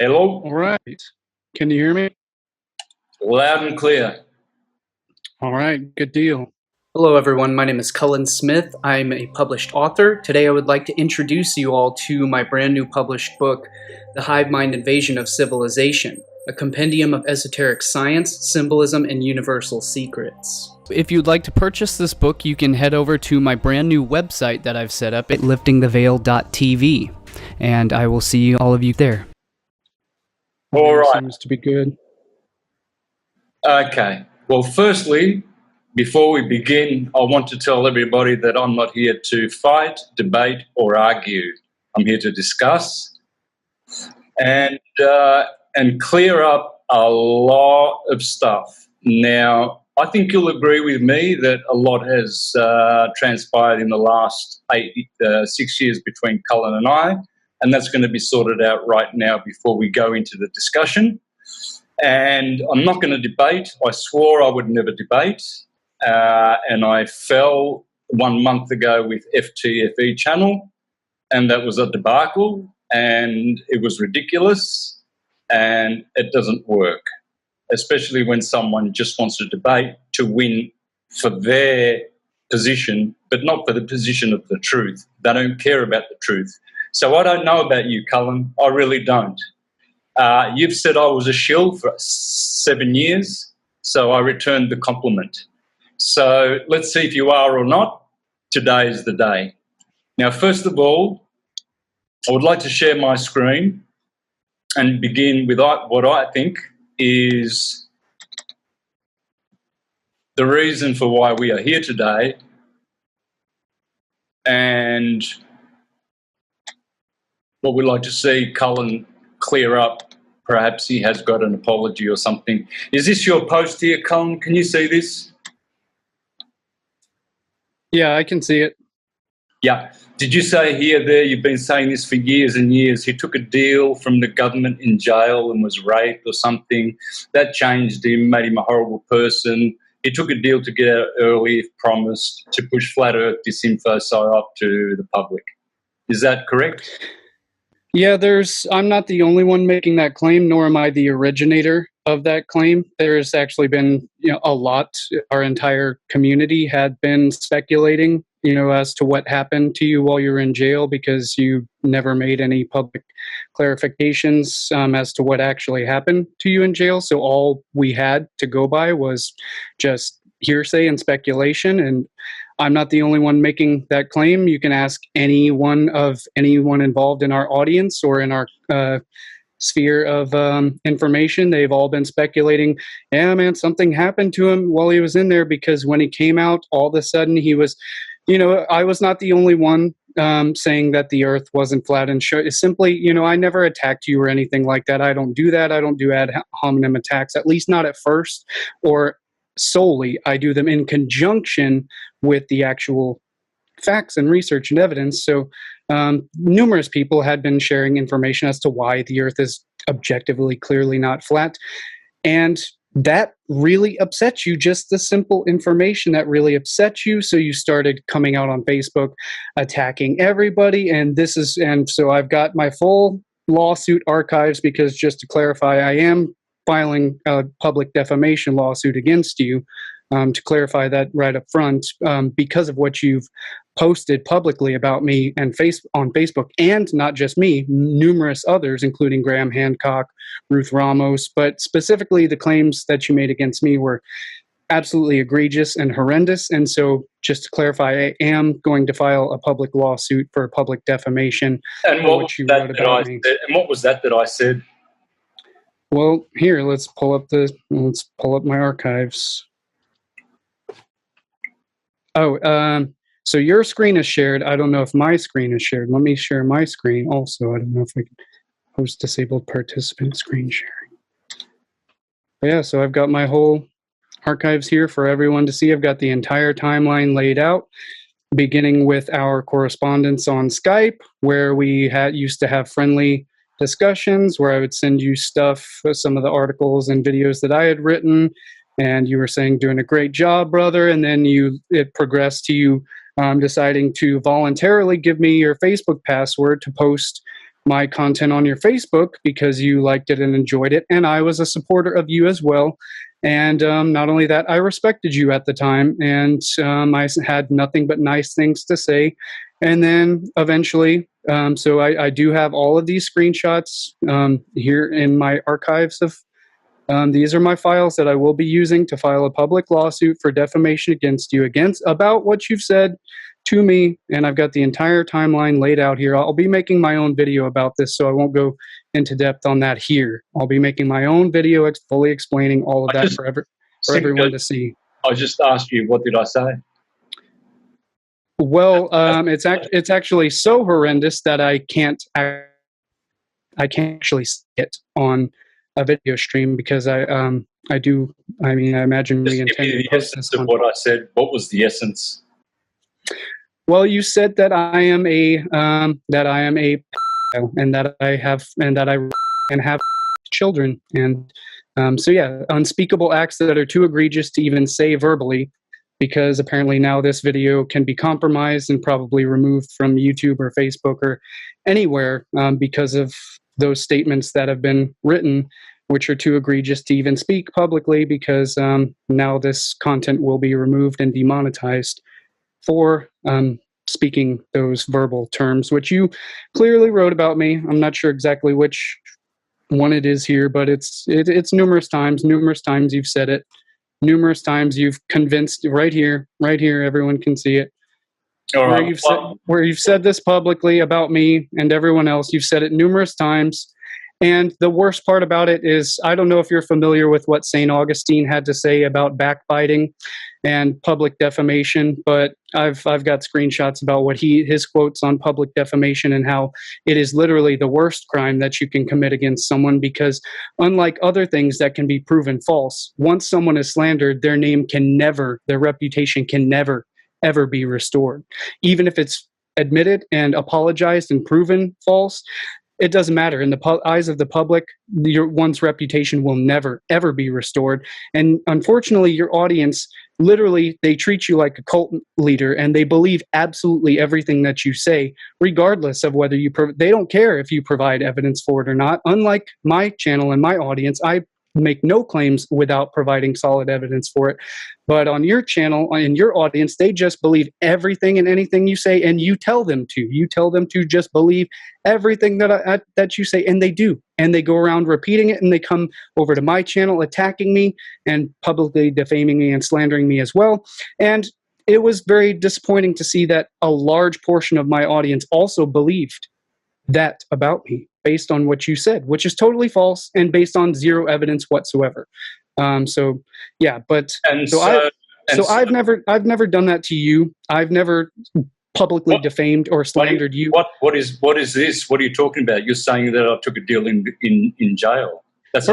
Hello? All right. Can you hear me? Loud and clear. All right, good deal. Hello everyone, my name is Cullen Smith. I'm a published author. Today I would like to introduce you all to my brand new published book, The Hive Mind Invasion of Civilization, a compendium of esoteric science, symbolism, and universal secrets. If you'd like to purchase this book, you can head over to my brand new website that I've set up at liftingtheveil.tv, and I will see all of you there. All right. Seems to be good. Okay. Well, firstly, before we begin, I want to tell everybody that I'm not here to fight, debate, or argue. I'm here to discuss and clear up a lot of stuff. Now, I think you'll agree with me that a lot has transpired in the last 6 years between Cullen and I, and that's going to be sorted out right now before we go into the discussion. And I'm not going to debate. I swore I would never debate. And I fell 1 month ago with FTFE channel, and that was a debacle, and it was ridiculous, and it doesn't work, especially when someone just wants to debate to win for their position, but not for the position of the truth. They don't care about the truth. So I don't know about you, Cullen. I really don't. You've said I was a shill for 7 years, so I returned the compliment. So let's see if you are or not. Today is the day. Now, first of all, I would like to share my screen and begin with what I think is the reason for why we are here today, and what we'd like to see Cullen clear up. Perhaps he has got an apology or something. Is this your post here, Cullen? Can you see this? Yeah, I can see it. Yeah. Did you say here, there, you've been saying this for years and years, he took a deal from the government in jail and was raped or something. That changed him, made him a horrible person. He took a deal to get out early, if promised, to push flat earth disinfo psyop to the public. Is that correct? Yeah, I'm not the only one making that claim, nor am I the originator of that claim. There's actually been, a lot. Our entire community had been speculating, as to what happened to you while you were in jail, because you never made any public clarifications as to what actually happened to you in jail. So all we had to go by was just hearsay and speculation. And I'm not the only one making that claim. You can ask anyone involved in our audience or in our sphere of information. They've all been speculating, yeah, man, something happened to him while he was in there, because when he came out, all of a sudden he was, I was not the only one saying that the earth wasn't flat and simply, I never attacked you or anything like that. I don't do that. I don't do ad hominem attacks, at least not at first or solely. I do them in conjunction with the actual facts and research and evidence. So numerous people had been sharing information as to why the earth is objectively clearly not flat. And that really upset you, just the simple information that really upset you. So you started coming out on Facebook, attacking everybody. And so I've got my full lawsuit archives, because just to clarify, I am filing a public defamation lawsuit against you, to clarify that right up front, because of what you've posted publicly about me and on Facebook, and not just me, numerous others, including Graham Hancock, Ruth Ramos, but specifically the claims that you made against me were absolutely egregious and horrendous. And so just to clarify, I am going to file a public lawsuit for public defamation. And what you wrote about me. And what was that I said? Well, here, let's pull up my archives. Oh, so your screen is shared. I don't know if my screen is shared. Let me share my screen also. I don't know if I can host disabled participant screen sharing. But yeah, so I've got my whole archives here for everyone to see. I've got the entire timeline laid out, beginning with our correspondence on Skype, where we used to have friendly discussions, where I would send you stuff, some of the articles and videos that I had written, and you were saying, doing a great job, brother. And then it progressed to you deciding to voluntarily give me your Facebook password to post my content on your Facebook because you liked it and enjoyed it, and I was a supporter of you as well. And not only that, I respected you at the time, and I had nothing but nice things to say. And then eventually, so I do have all of these screenshots here in my archives of. These are my files that I will be using to file a public lawsuit for defamation against you, about what you've said to me, and I've got the entire timeline laid out here. I'll be making my own video about this, so I won't go into depth on that here. I'll be making my own video fully explaining all of that for everyone to see. I just asked you, what did I say? Well, it's actually so horrendous that I can't actually see it on a video stream because I imagine we intend to post this on. What I said. What was the essence? Well, you said that I am a and that I have children, and so yeah, unspeakable acts that are too egregious to even say verbally, because apparently now this video can be compromised and probably removed from YouTube or Facebook or anywhere because of those statements that have been written, which are too egregious to even speak publicly, because now this content will be removed and demonetized for speaking those verbal terms, which you clearly wrote about me. I'm not sure exactly which one it is here, but it's numerous times. Numerous times you've said it. Numerous times you've convinced. Right here, everyone can see it. Where you've said this publicly about me and everyone else. You've said it numerous times. And the worst part about it is, I don't know if you're familiar with what St. Augustine had to say about backbiting and public defamation, but I've got screenshots about what his quotes on public defamation and how it is literally the worst crime that you can commit against someone, because unlike other things that can be proven false, once someone is slandered, their reputation can never, ever be restored. Even if it's admitted and apologized and proven false, it doesn't matter. In the eyes of the public, one's reputation will never, ever be restored. And unfortunately, your audience, literally, they treat you like a cult leader, and they believe absolutely everything that you say, regardless of whether they don't care if you provide evidence for it or not. Unlike my channel and my audience, I make no claims without providing solid evidence for it. But on your channel and your audience, they just believe everything and anything you say, and you tell them to. You tell them to just believe everything that you say, and they do. And they go around repeating it, and they come over to my channel attacking me and publicly defaming me and slandering me as well. And it was very disappointing to see that a large portion of my audience also believed that about me, based on what you said, which is totally false and based on zero evidence whatsoever. So yeah, but I've never done that to you. I've never publicly defamed or slandered you. What is this? What are you talking about? You're saying that I took a deal in jail. That's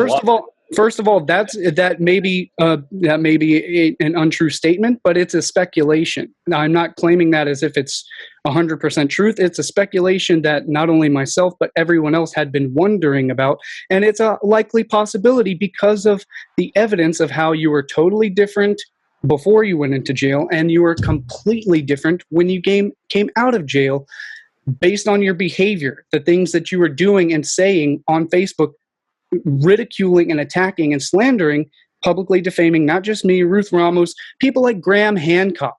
First of all, that may be an untrue statement, but it's a speculation. Now, I'm not claiming that as if it's 100% truth. It's a speculation that not only myself, but everyone else had been wondering about. And it's a likely possibility because of the evidence of how you were totally different before you went into jail, and you were completely different when you came out of jail, based on your behavior, the things that you were doing and saying on Facebook, ridiculing and attacking and slandering, publicly defaming not just me, Ruth Ramos, people like Graham Hancock.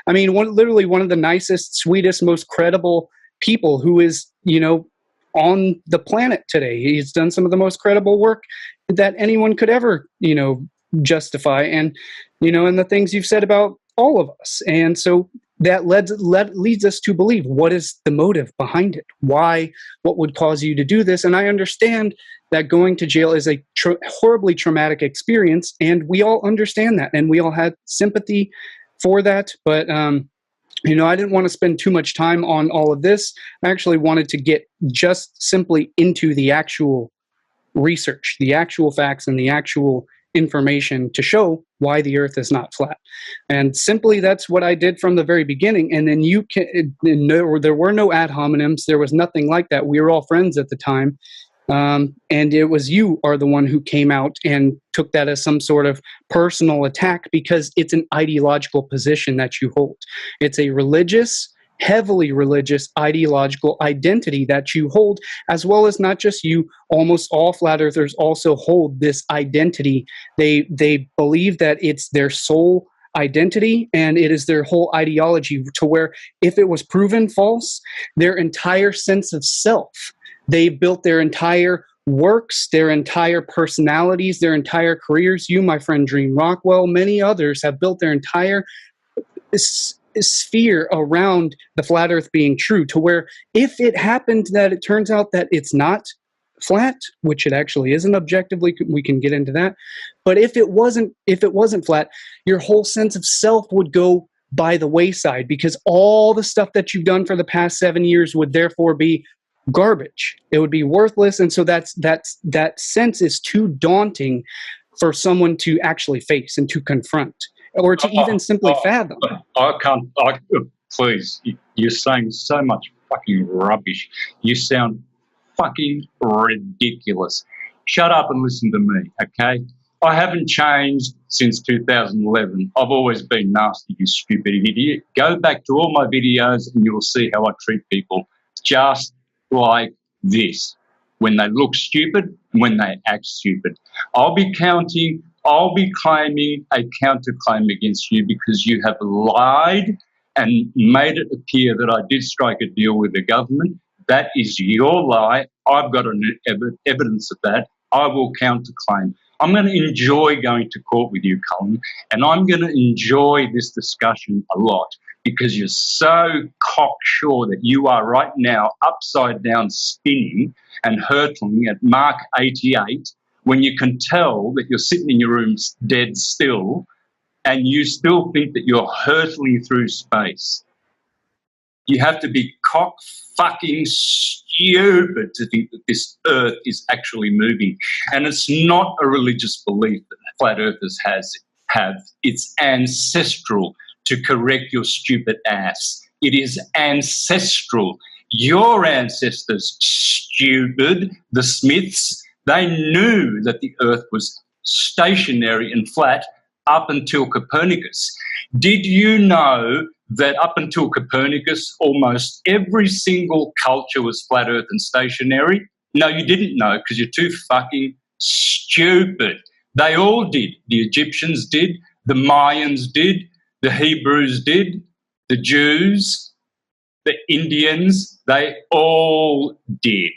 I mean, literally one of the nicest, sweetest, most credible people who is, on the planet today. He's done some of the most credible work that anyone could ever, justify. And, and the things you've said about all of us. And so that leads us to believe, what is the motive behind it? Why? What would cause you to do this? And I understand that going to jail is a horribly traumatic experience, and we all understand that, and we all had sympathy for that. But I didn't want to spend too much time on all of this. I actually wanted to get just simply into the actual research, the actual facts, and the actual information to show why the earth is not flat. And simply that's what I did from the very beginning. And then there were no ad hominems. There was nothing like that. We were all friends at the time. And it was you are the one who came out and took that as some sort of personal attack, because it's an ideological position that you hold. It's a religious heavily religious ideological identity that you hold, as well as not just you, almost all flat earthers also hold this identity. They believe that it's their sole identity and it is their whole ideology, to where if it was proven false, their entire sense of self, they built their entire works, their entire personalities, their entire careers. You, my friend Dream Rockwell, many others have built their entire sphere around the flat earth being true, to where if it happened that it turns out that it's not flat, which it actually isn't objectively, we can get into that, but if it wasn't flat, your whole sense of self would go by the wayside, because all the stuff that you've done for the past 7 years would therefore be garbage. It would be worthless. And so that sense is too daunting for someone to actually face and to confront, or to even simply fathom. I can't. Please, you're saying so much fucking rubbish. You sound fucking ridiculous. Shut up and listen to me, okay? I haven't changed since 2011. I've always been nasty, you stupid idiot. Go back to all my videos and you'll see how I treat people just like this. When they look stupid, when they act stupid. I'll be claiming a counterclaim against you because you have lied and made it appear that I did strike a deal with the government. That is your lie. I've got evidence of that. I will counterclaim. I'm going to enjoy going to court with you, Cullen, and I'm going to enjoy this discussion a lot, because you're so cocksure that you are right now upside down spinning and hurtling at Mark 88, when you can tell that you're sitting in your room dead still and you still think that you're hurtling through space. You have to be cock-fucking stupid to think that this earth is actually moving. And it's not a religious belief that flat earthers have. It's ancestral, to correct your stupid ass. It is ancestral. Your ancestors, stupid, the Smiths, they knew that the earth was stationary and flat up until Copernicus. Did you know that up until Copernicus, almost every single culture was flat earth and stationary? No, you didn't know, because you're too fucking stupid. They all did. The Egyptians did, the Mayans did, the Hebrews did, the Jews, the Indians, they all did.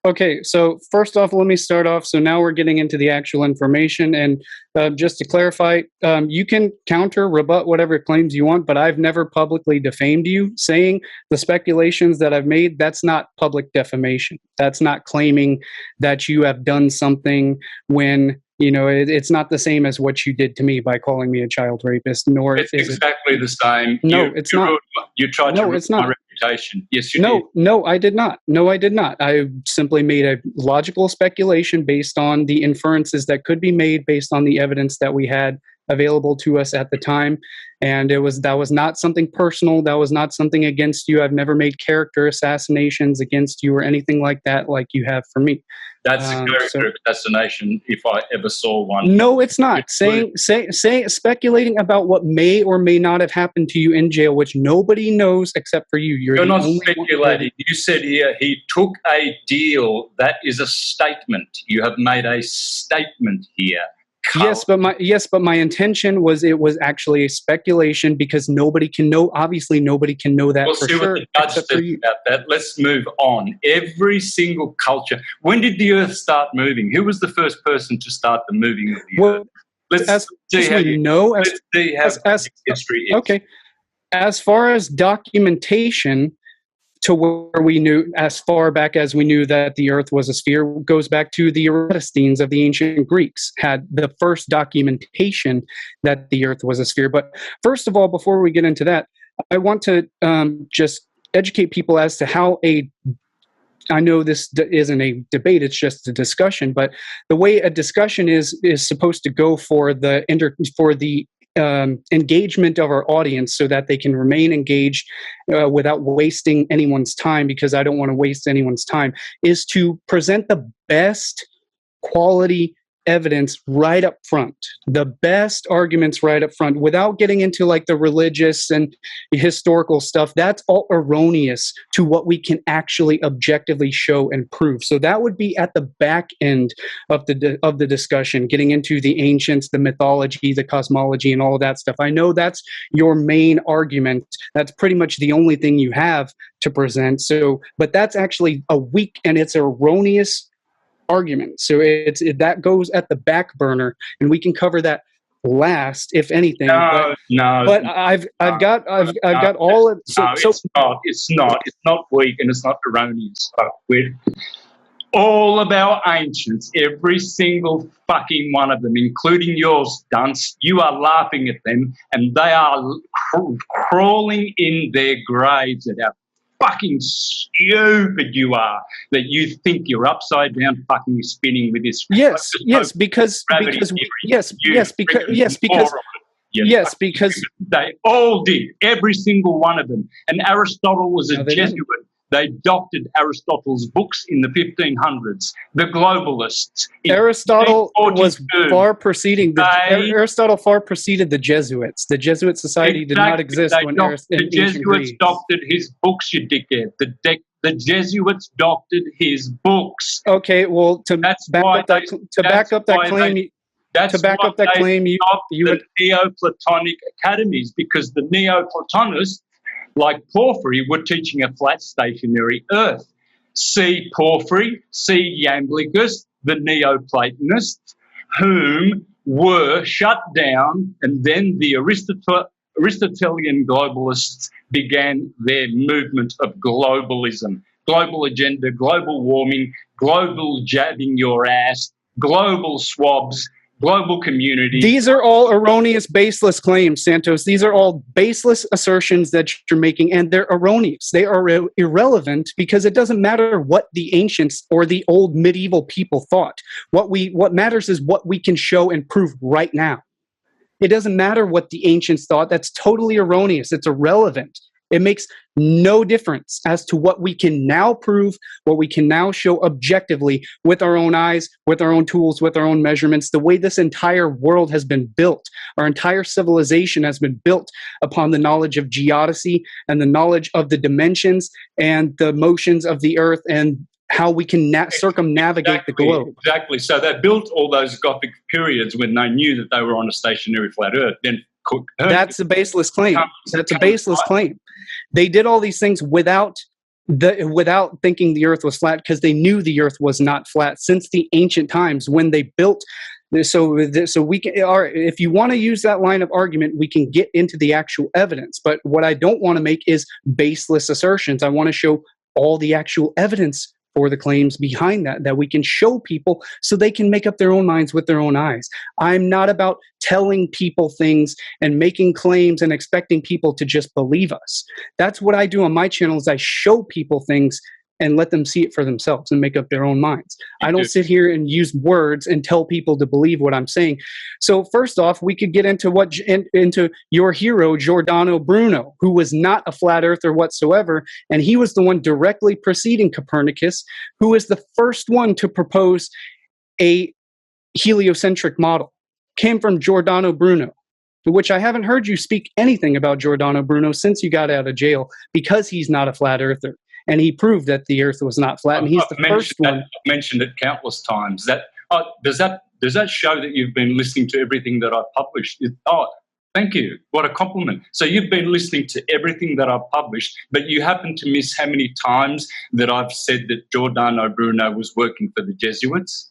Okay, so first off, let me start off. So now we're getting into the actual information. And just to clarify, you can counter, rebut whatever claims you want, but I've never publicly defamed you. Saying the speculations that I've made, that's not public defamation. That's not claiming that you have done something when, you know, it's not the same as what you did to me by calling me a child rapist, nor it's exactly the same. No, it's not. You tried to ruin my reputation. Yes, you did. No, I did not. No, I did not. I simply made a logical speculation based on the inferences that could be made based on the evidence that we had available to us at the time. And that was not something personal. That was not something against you. I've never made character assassinations against you or anything like that, like you have for me. That's a character assassination, if I ever saw one. No, it's not. Speculating about what may or may not have happened to you in jail, which nobody knows except for you. You're not speculating. You said here he took a deal. That is a statement. You have made a statement here. Yes, but my intention was it was actually a speculation, because nobody can know. Obviously, nobody can know that for sure. What the judge said about that. Let's move on. Every single culture. When did the Earth start moving? Who was the first person to start the moving of the Earth? Let's see how history is. Okay. As far as documentation, to where we knew, as far back as we knew that the Earth was a sphere, goes back to the Eratosthenes of the ancient Greeks, had the first documentation that the Earth was a sphere. But first of all, before we get into that, I want to just educate people as to how I know this isn't a debate, it's just a discussion, but the way a discussion is supposed to go for the engagement of our audience, so that they can remain engaged without wasting anyone's time, because I don't want to waste anyone's time, is to present the best quality evidence right up front, the best arguments right up front, without getting into like the religious and historical stuff. That's all erroneous to what we can actually objectively show and prove. So that would be at the back end of the discussion, getting into the ancients, the mythology, the cosmology, and all of that stuff. I know that's your main argument. That's pretty much the only thing you have to present. So, but that's actually a weak and it's erroneous argument. So that goes at the back burner, and we can cover that last, if anything. But I've got all of. It's not weak and it's not erroneous. We're all of our ancients, every single fucking one of them, including yours, dunce, you are laughing at them, and they are crawling in their graves at how fucking stupid you are, that you think you're upside down fucking spinning with this. Because they all did, every single one of them. And Aristotle was a Jesuit. They doctored Aristotle's books in the 1500s. The globalists. Aristotle was far preceding Aristotle far preceded the Jesuits. The Jesuit society did not exist when the Jesuits doctored his books, you dickhead. The Jesuits doctored his books. Okay, well, to back up that claim, you the Neoplatonic academies, because the Neoplatonists, like Porphyry, were teaching a flat stationary earth. See Porphyry, see Iamblichus, the Neoplatonists, whom were shut down, and then the Aristotelian globalists began their movement of globalism. Global agenda, global warming, global jabbing your ass, global swabs, global community. These are all erroneous, baseless claims, Santos. These are all baseless assertions that you're making, and they're erroneous. They are irrelevant because it doesn't matter what the ancients or the old medieval people thought. What matters is what we can show and prove right now. It doesn't matter what the ancients thought. That's totally erroneous. It's irrelevant. It makes no difference as to what we can now prove, what we can now show objectively with our own eyes, with our own tools, with our own measurements. The way this entire world has been built, our entire civilization has been built upon the knowledge of geodesy and the knowledge of the dimensions and the motions of the earth and how we can circumnavigate the globe. Exactly. So they built all those Gothic periods when they knew that they were on a stationary flat earth. Then that's a baseless claim. That's a baseless claim. They did all these things without thinking the earth was flat, because they knew the earth was not flat since the ancient times when they built. So we can, if you want to use that line of argument, we can get into the actual evidence. But what I don't want to make is baseless assertions. I want to show all the actual evidence for the claims behind that we can show people so they can make up their own minds with their own eyes. I'm not about telling people things and making claims and expecting people to just believe us. That's what I do on my channel, is I show people things and let them see it for themselves and make up their own minds. I don't sit here and use words and tell people to believe what I'm saying. So first off, we could get into into your hero, Giordano Bruno, who was not a flat earther whatsoever. And he was the one directly preceding Copernicus, who was the first one to propose a heliocentric model. Came from Giordano Bruno, which I haven't heard you speak anything about Giordano Bruno since you got out of jail, because he's not a flat earther. And he proved that the earth was not flat, and he's the first one. I've mentioned it countless times. Does that show that you've been listening to everything that I've published? Thank you. What a compliment. So you've been listening to everything that I've published, but you happen to miss how many times that I've said that Giordano Bruno was working for the Jesuits?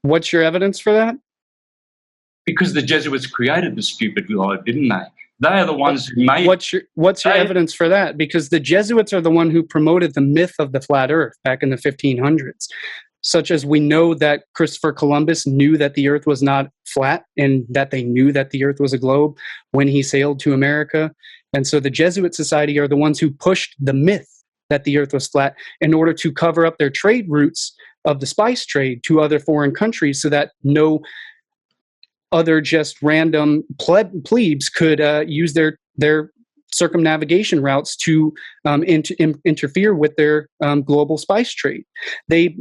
What's your evidence for that? Because the Jesuits created the stupid globe, didn't they? They are the ones who made. What's your evidence for that? Because the Jesuits are the one who promoted the myth of the flat Earth back in the 1500s. Such as we know that Christopher Columbus knew that the Earth was not flat, and that they knew that the Earth was a globe when he sailed to America. And so the Jesuit Society are the ones who pushed the myth that the Earth was flat in order to cover up their trade routes of the spice trade to other foreign countries, so that no other just random plebes could use their circumnavigation routes to interfere with their global spice trade.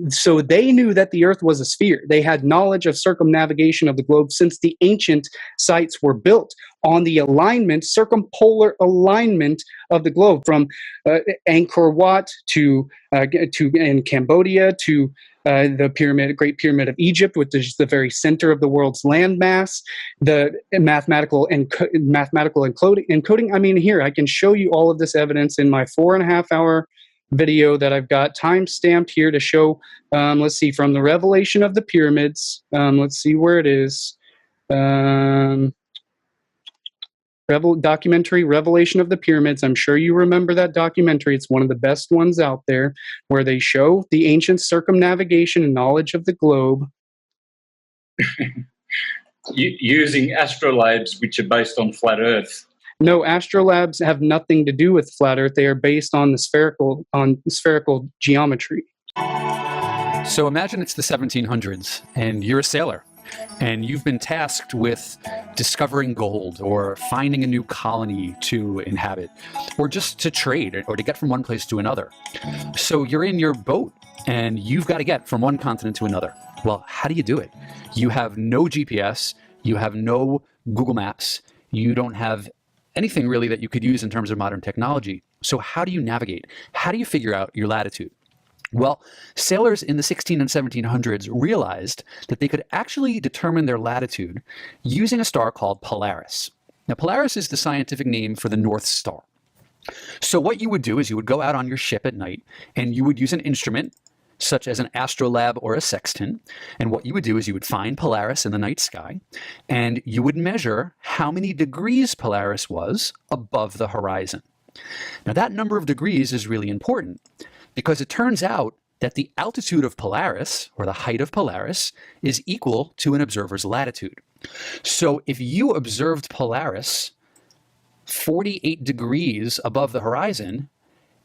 So they knew that the Earth was a sphere. They had knowledge of circumnavigation of the globe since the ancient sites were built on the alignment, circumpolar alignment of the globe, from Angkor Wat to in Cambodia to the Great Pyramid of Egypt, which is the very center of the world's landmass. The mathematical encoding. I mean, here I can show you all of this evidence in my 4.5-hour video that I've got time stamped here to show. Let's see, from the revelation of the pyramids. Let's see where it is. Documentary Revelation of the Pyramids. I'm sure you remember that documentary. It's one of the best ones out there, where they show the ancient circumnavigation and knowledge of the globe. Using astrolabes, which are based on flat Earth. No, astrolabes have nothing to do with flat Earth. They are based on the spherical geometry. So imagine it's the 1700s and you're a sailor, and you've been tasked with discovering gold or finding a new colony to inhabit, or just to trade or to get from one place to another. So you're in your boat and you've got to get from one continent to another. Well, how do you do it? You have no GPS, you have no Google Maps, you don't have anything really that you could use in terms of modern technology. So how do you navigate? How do you figure out your latitude? Well, sailors in the 16 and 1700s realized that they could actually determine their latitude using a star called Polaris. Now, Polaris is the scientific name for the North Star. So what you would do is you would go out on your ship at night and you would use an instrument such as an astrolabe or a sextant. And what you would do is you would find Polaris in the night sky and you would measure how many degrees Polaris was above the horizon. Now, that number of degrees is really important, because it turns out that the altitude of Polaris, or the height of Polaris, is equal to an observer's latitude. So if you observed Polaris 48 degrees above the horizon,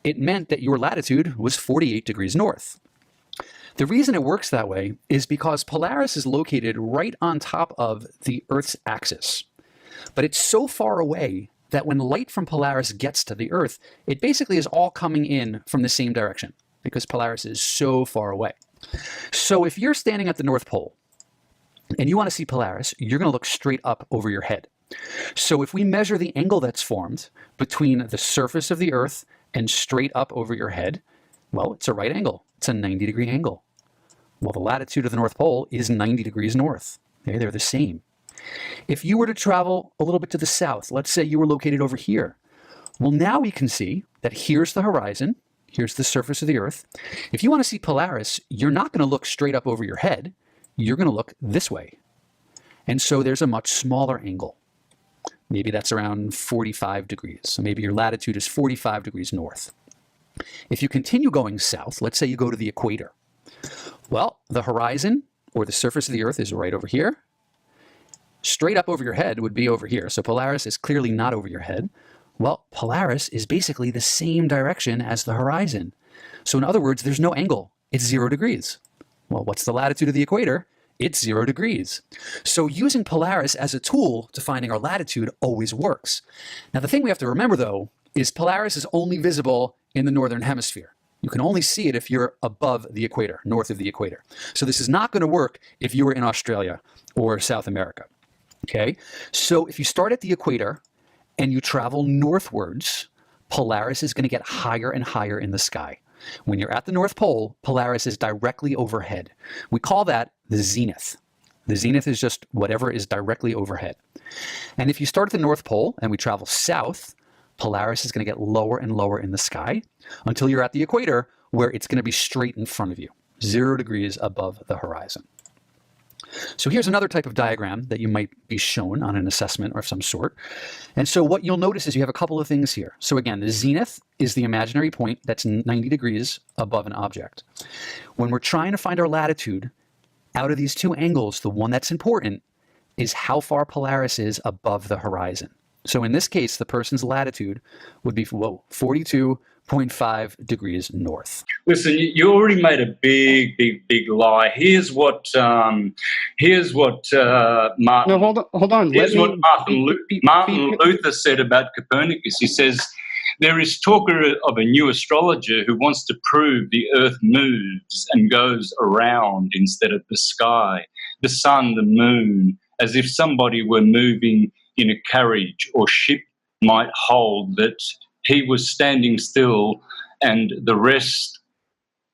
it meant that your latitude was 48 degrees north. The reason it works that way is because Polaris is located right on top of the Earth's axis. But it's so far away that when light from Polaris gets to the Earth, it basically is all coming in from the same direction, because Polaris is so far away. So if you're standing at the North Pole and you want to see Polaris, you're going to look straight up over your head. So if we measure the angle that's formed between the surface of the Earth and straight up over your head, well, it's a right angle. It's a 90-degree angle. Well, the latitude of the North Pole is 90 degrees north. They're the same. If you were to travel a little bit to the south, let's say you were located over here. Well, now we can see that here's the horizon, here's the surface of the Earth. If you want to see Polaris, you're not going to look straight up over your head. You're going to look this way. And so there's a much smaller angle. Maybe that's around 45 degrees. So maybe your latitude is 45 degrees north. If you continue going south, let's say you go to the equator. Well, the horizon, or the surface of the Earth, is right over here. Straight up over your head would be over here. So Polaris is clearly not over your head. Well, Polaris is basically the same direction as the horizon. So in other words, there's no angle. It's 0 degrees. Well, what's the latitude of the equator? It's 0 degrees. So using Polaris as a tool to finding our latitude always works. Now, the thing we have to remember, though, is Polaris is only visible in the northern hemisphere. You can only see it if you're above the equator, north of the equator. So this is not going to work if you were in Australia or South America. Okay, so if you start at the equator and you travel northwards, Polaris is going to get higher and higher in the sky. When you're at the North Pole, Polaris is directly overhead. We call that the zenith. The zenith is just whatever is directly overhead. And if you start at the North Pole and we travel south, Polaris is going to get lower and lower in the sky until you're at the equator, where it's going to be straight in front of you, 0 degrees above the horizon. So here's another type of diagram that you might be shown on an assessment of some sort. And so what you'll notice is you have a couple of things here. So again, the zenith is the imaginary point that's 90 degrees above an object. When we're trying to find our latitude, out of these two angles, the one that's important is how far Polaris is above the horizon. So in this case, the person's latitude would be 42.5 degrees north. Listen, you already made a big lie. Here's what Martin. No, hold on. Here's what Martin Luther said about Copernicus. He says, there is talk of a new astrologer who wants to prove the earth moves and goes around instead of the sky, the sun, the moon, as if somebody were moving in a carriage or ship might hold, that he was standing still and the rest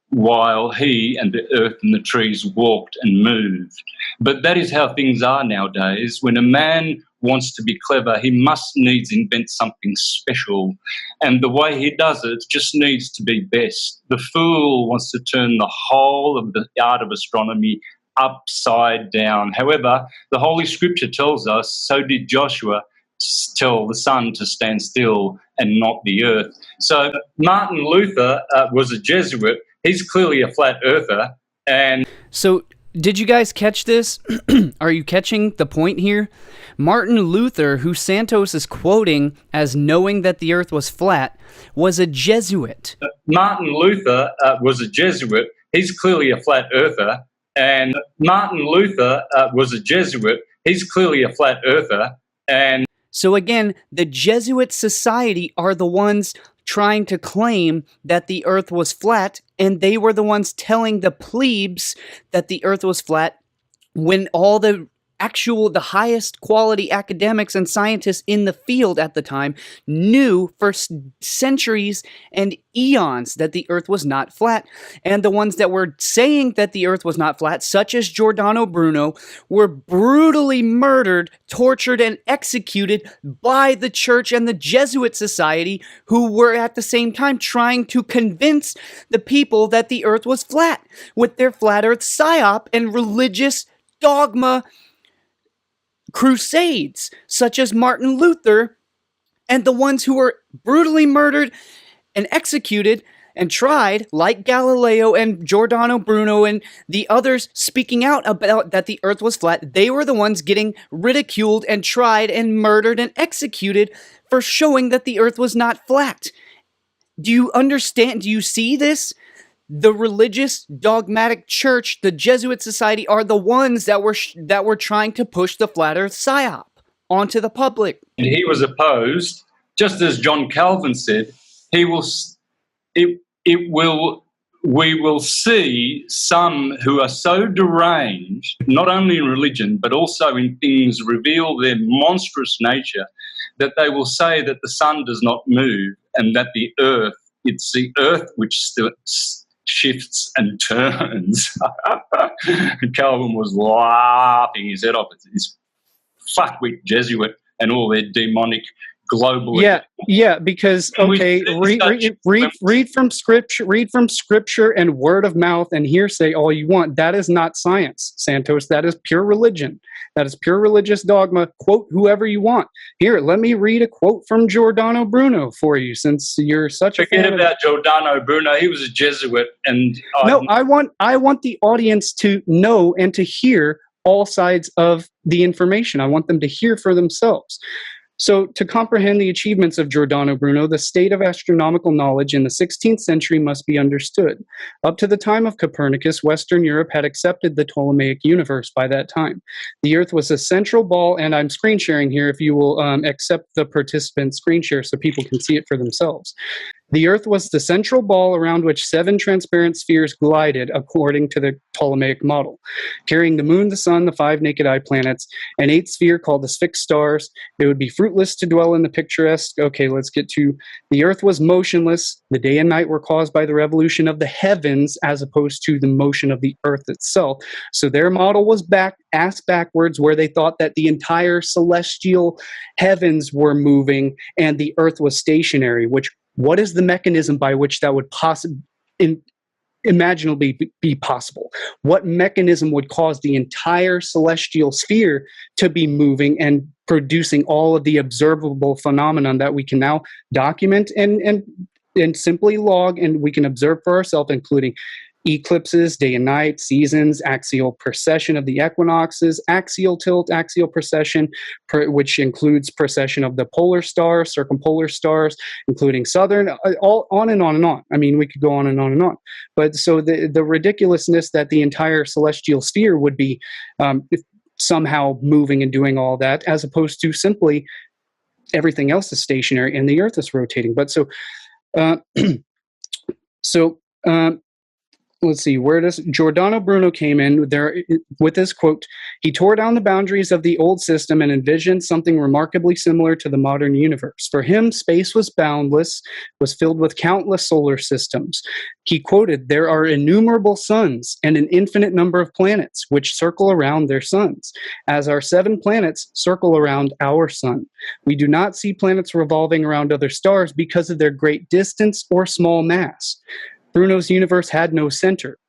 while he and the earth and the trees walked and moved. But that is how things are nowadays. When a man wants to be clever, he must needs invent something special. And the way he does it just needs to be best. The fool wants to turn the whole of the art of astronomy upside down. However, the Holy Scripture tells us, so did Joshua tell the sun to stand still and not the earth. So Martin Luther was a Jesuit. He's clearly a flat earther. And so did you guys catch this? Are you catching the point here? Martin Luther, who Santos is quoting as knowing that the earth was flat, was a Jesuit. Martin Luther was a Jesuit. He's clearly a flat earther. And Martin Luther was a Jesuit. He's clearly a flat earther. And so again, the Jesuit Society are the ones trying to claim that the earth was flat, and they were the ones telling the plebes that the earth was flat when all the highest quality academics and scientists in the field at the time knew for centuries and eons that the earth was not flat. And the ones that were saying that the earth was not flat, such as Giordano Bruno, were brutally murdered, tortured, and executed by the church and the Jesuit Society, who were at the same time trying to convince the people that the earth was flat with their flat earth psyop and religious dogma crusades, such as Martin Luther, and the ones who were brutally murdered and executed and tried, like Galileo and Giordano Bruno and the others speaking out about that the earth was flat. They were the ones getting ridiculed and tried and murdered and executed for showing that the earth was not flat. Do you understand? Do you see this? The religious dogmatic church, the Jesuit Society, are the ones that were trying to push the flat earth psyop onto the public. And he was opposed, just as John Calvin said, we will see some who are so deranged, not only in religion, but also in things reveal their monstrous nature, that they will say that the sun does not move and that it's the earth which still shifts and turns. And Calvin was laughing his head off at this fuckwit Jesuit and all their demonic global. Yeah, because read from scripture and word of mouth and hearsay all you want. That is not science, Santos. That is pure religion. That is pure religious dogma. Quote whoever you want. Here, let me read a quote from Giordano Bruno for you, since you're such a fan. Forget about Giordano Bruno. He was a Jesuit, and I want the audience to know and to hear all sides of the information. I want them to hear for themselves. So, to comprehend the achievements of Giordano Bruno, the state of astronomical knowledge in the 16th century must be understood. Up to the time of Copernicus, Western Europe had accepted the Ptolemaic universe by that time. The Earth was a central ball, and I'm screen sharing here if you will accept the participant screen share so people can see it for themselves. The Earth was the central ball around which 7 transparent spheres glided according to the Ptolemaic model, carrying the moon, the sun, the 5 naked eye planets, an 8th sphere called the fixed stars. It would be fruitless to dwell in the picturesque. Okay, let's get to the Earth was motionless. The day and night were caused by the revolution of the heavens as opposed to the motion of the Earth itself. So their model was ass backwards, where they thought that the entire celestial heavens were moving and the Earth was stationary, what is the mechanism by which that would imaginably be possible? What mechanism would cause the entire celestial sphere to be moving and producing all of the observable phenomenon that we can now document and simply log, and we can observe for ourselves, including eclipses, day and night, seasons, axial precession of the equinoxes, axial tilt, axial precession, which includes precession of the polar stars, circumpolar stars, including southern, all on and on and on. I mean, we could go on and on and on. But so the ridiculousness that the entire celestial sphere would be somehow moving and doing all that, as opposed to simply everything else is stationary and the Earth is rotating. But so, let's see, where does Giordano Bruno came in there with this quote? He tore down the boundaries of the old system and envisioned something remarkably similar to the modern universe. For him, space was boundless, was filled with countless solar systems. He quoted, "There are innumerable suns and an infinite number of planets which circle around their suns, as our 7 planets circle around our sun. We do not see planets revolving around other stars because of their great distance or small mass." Bruno's universe had no center.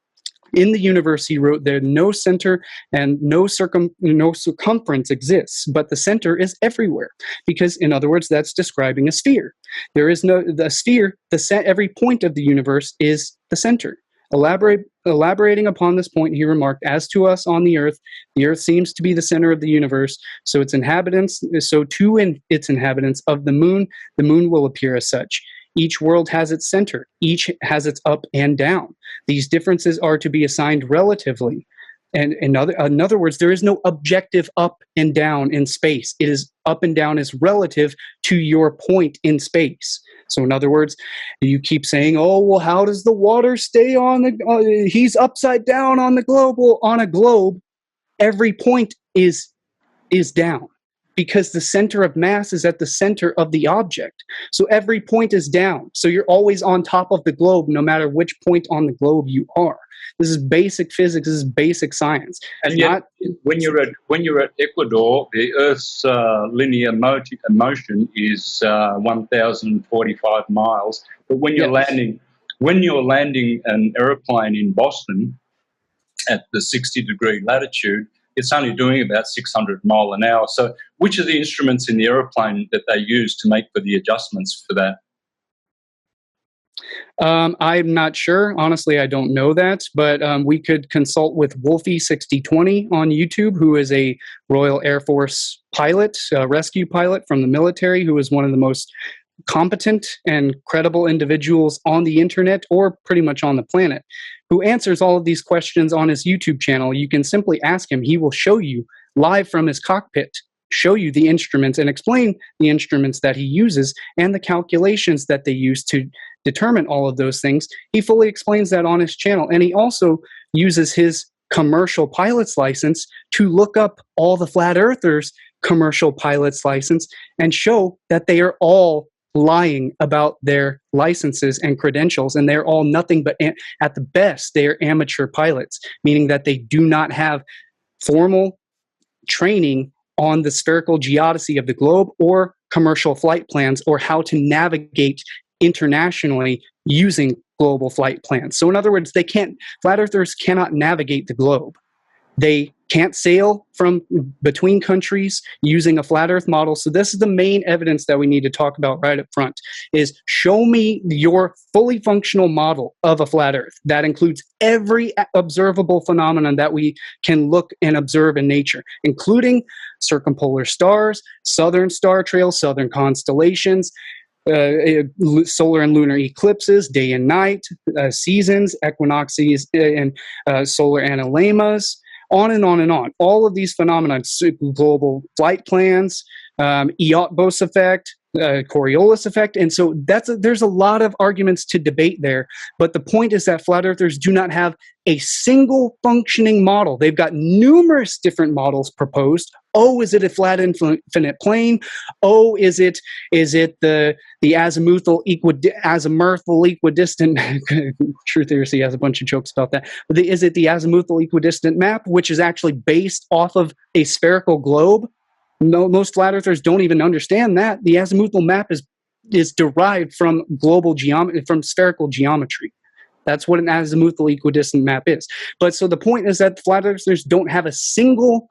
In the universe, he wrote, there no center and no circumference exists, but the center is everywhere. Because, in other words, that's describing a sphere. There is the sphere, every point of the universe is the center. Elaborating upon this point, he remarked, "As to us on the earth seems to be the center of the universe, so its inhabitants of the moon will appear as such. Each world has its center. Each has its up and down. These differences are to be assigned relatively. And in other words, there is no objective up and down in space. It is up and down is relative to your point in space. So in other words, you keep saying, oh, well, how does the water stay on the, he's upside down on the globe. Well, on a globe, every point is down, because the center of mass is at the center of the object. So every point is down. So you're always on top of the globe, no matter which point on the globe you are. This is basic physics. This is basic science. And yet, when you're at Ecuador, the Earth's linear motion is 1,045 miles. But when you're landing an airplane in Boston at the 60-degree latitude, it's only doing about 600 mile an hour. So which are the instruments in the aeroplane that they use to make for the adjustments for that? I'm not sure. Honestly, I don't know that, but we could consult with Wolfie 6020 on YouTube, who is a Royal Air Force pilot, rescue pilot from the military, who is one of the most competent and credible individuals on the internet, or pretty much on the planet, who answers all of these questions on his YouTube channel. You can simply ask him. He will show you live from his cockpit, show you the instruments and explain the instruments that he uses and the calculations that they use to determine all of those things. He fully explains that on his channel. And he also uses his commercial pilot's license to look up all the flat earthers' commercial pilot's license and show that they are all lying about their licenses and credentials, and they're all nothing but, at the best, they are amateur pilots, meaning that they do not have formal training on the spherical geodesy of the globe or commercial flight plans or how to navigate internationally using global flight plans. So in other words, flat earthers cannot navigate the globe. They can't sail from between countries using a flat earth model. So this is the main evidence that we need to talk about right up front, is show me your fully functional model of a flat earth that includes every observable phenomenon that we can look and observe in nature, including circumpolar stars, southern star trails, southern constellations, solar and lunar eclipses, day and night, seasons, equinoxes, and solar analemmas, on and on and on. All of these phenomena, global flight plans, Eötvös effect, Coriolis effect. And so there's a lot of arguments to debate there. But the point is that flat earthers do not have a single functioning model. They've got numerous different models proposed. Oh, is it a flat infinite plane? Oh, is it the azimuthal equidistant? Truth Heresy has a bunch of jokes about that. But is it the azimuthal equidistant map, which is actually based off of a spherical globe? No, most flat earthers don't even understand that. The azimuthal map is derived from from spherical geometry. That's what an azimuthal equidistant map is. But so the point is that flat earthers don't have a single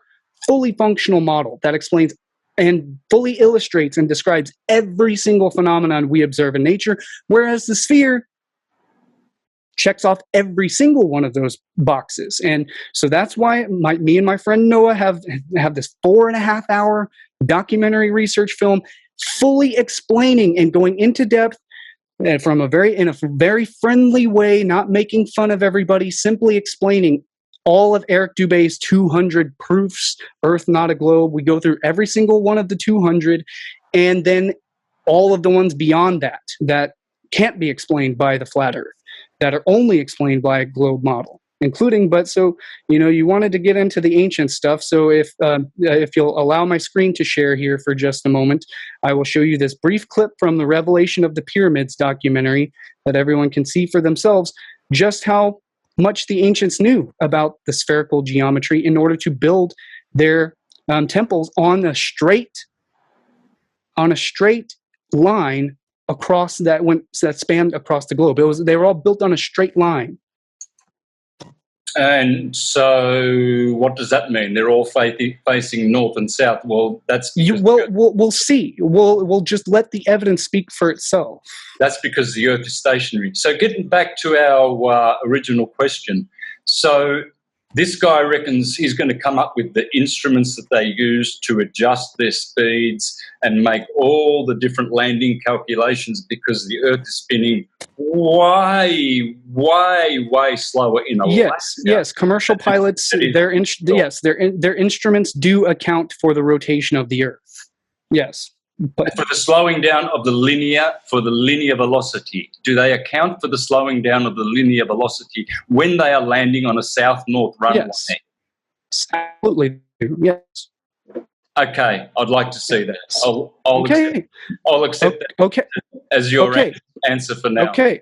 fully functional model that explains and fully illustrates and describes every single phenomenon we observe in nature, whereas the sphere checks off every single one of those boxes. And so that's why me and my friend Noah have this 4.5 hour documentary research film fully explaining and going into depth and in a very friendly way, not making fun of everybody, simply explaining all of Eric Dubay's 200 proofs, Earth not a globe. We go through every single one of the 200, and then all of the ones beyond that can't be explained by the flat Earth, that are only explained by a globe model, including, you wanted to get into the ancient stuff. So if you'll allow my screen to share here for just a moment, I will show you this brief clip from the Revelation of the Pyramids documentary that everyone can see for themselves just how much the ancients knew about the spherical geometry in order to build their temples on a straight line across that spanned across the globe. They were all built on a straight line. And so, what does that mean? They're all facing north and south. Well, we'll see. We'll just let the evidence speak for itself. That's because the Earth is stationary. So, getting back to our original question, so this guy reckons he's going to come up with the instruments that they use to adjust their speeds and make all the different landing calculations because the Earth is spinning way slower in a Yes. Commercial pilots, their instruments do account for the rotation of the Earth. Yes. But for the slowing down of the linear velocity, do they account for the slowing down of the linear velocity when they are landing on a south-north runway? Yes, absolutely. Yes. Okay, I'd like to see that. I'll accept that as your answer for now. Okay.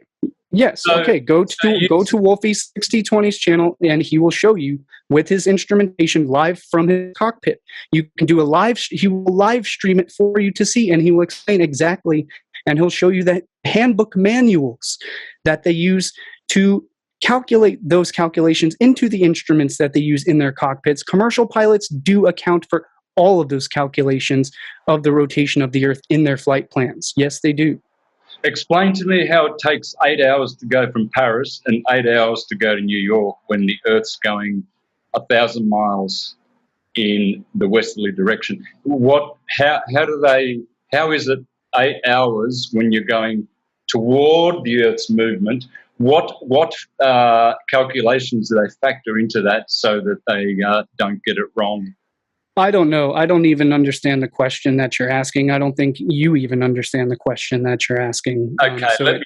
Yes. So, go to Wolfie's 6020's channel, and he will show you with his instrumentation live from his cockpit. You can do he will live stream it for you to see, and he will explain exactly, and he'll show you the handbook manuals that they use to calculate those calculations into the instruments that they use in their cockpits. Commercial pilots do account for all of those calculations of the rotation of the Earth in their flight plans. Yes, they do. Explain to me how it takes 8 hours to go from Paris and 8 hours to go to New York when the Earth's going 1,000 miles in the westerly direction. How is it 8 hours when you're going toward the Earth's movement? What calculations do they factor into that so that they don't get it wrong? I don't know. I don't even understand the question that you're asking. I don't think you even understand the question that you're asking. Okay, let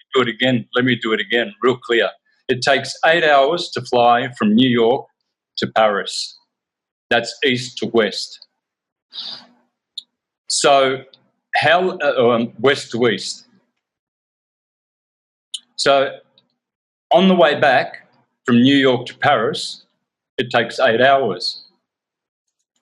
me do it again, real clear. It takes 8 hours to fly from New York to Paris. That's east to west. So how west to east. So on the way back from New York to Paris, it takes 8 hours.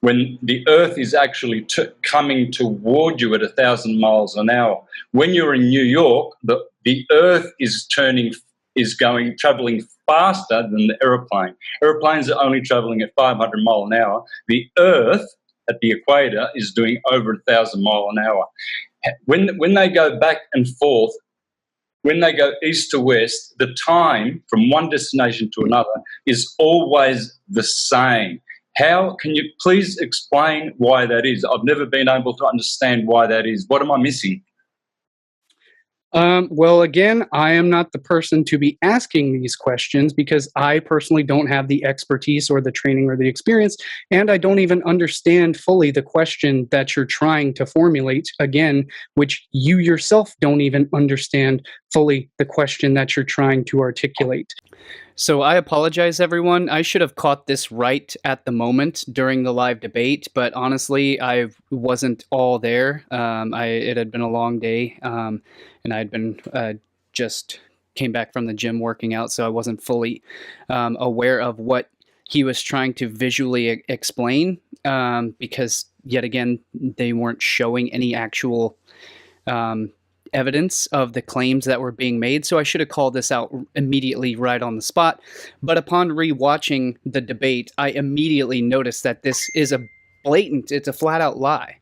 When the Earth is actually coming toward you at 1,000 miles an hour. When you're in New York, the Earth is traveling faster than the aeroplane. Aeroplanes are only traveling at 500 miles an hour. The Earth at the equator is doing over 1,000 miles an hour. When they go back and forth, when they go east to west, the time from one destination to another is always the same. How can you please explain why that is? I've never been able to understand why that is. What am I missing? Well, again, I am not the person to be asking these questions because I personally don't have the expertise or the training or the experience, and I don't even understand fully the question that you're trying to formulate, again, which you yourself don't even understand fully the question that you're trying to articulate. So I apologize, everyone. I should have caught this right at the moment during the live debate, but honestly, I wasn't all there. It had been a long day, and I'd been just came back from the gym working out, so I wasn't fully aware of what he was trying to visually explain, because yet again, they weren't showing any actual evidence of the claims that were being made, so I should have called this out immediately right on the spot. But upon rewatching the debate, I immediately noticed that this is it's a flat out lie.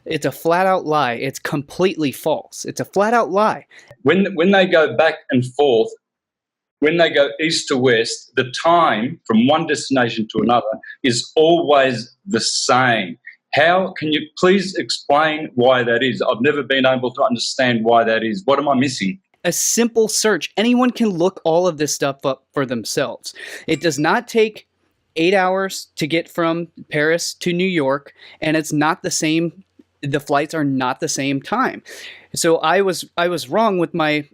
It's a flat out lie. It's completely false. It's a flat out lie. When they go back and forth, when they go east to west, the time from one destination to another is always the same. How can you please explain why that is? I've never been able to understand why that is. What am I missing? A simple search. Anyone can look all of this stuff up for themselves. It does not take 8 hours to get from Paris to New York, and it's not the same. The flights are not the same time. So I was wrong with my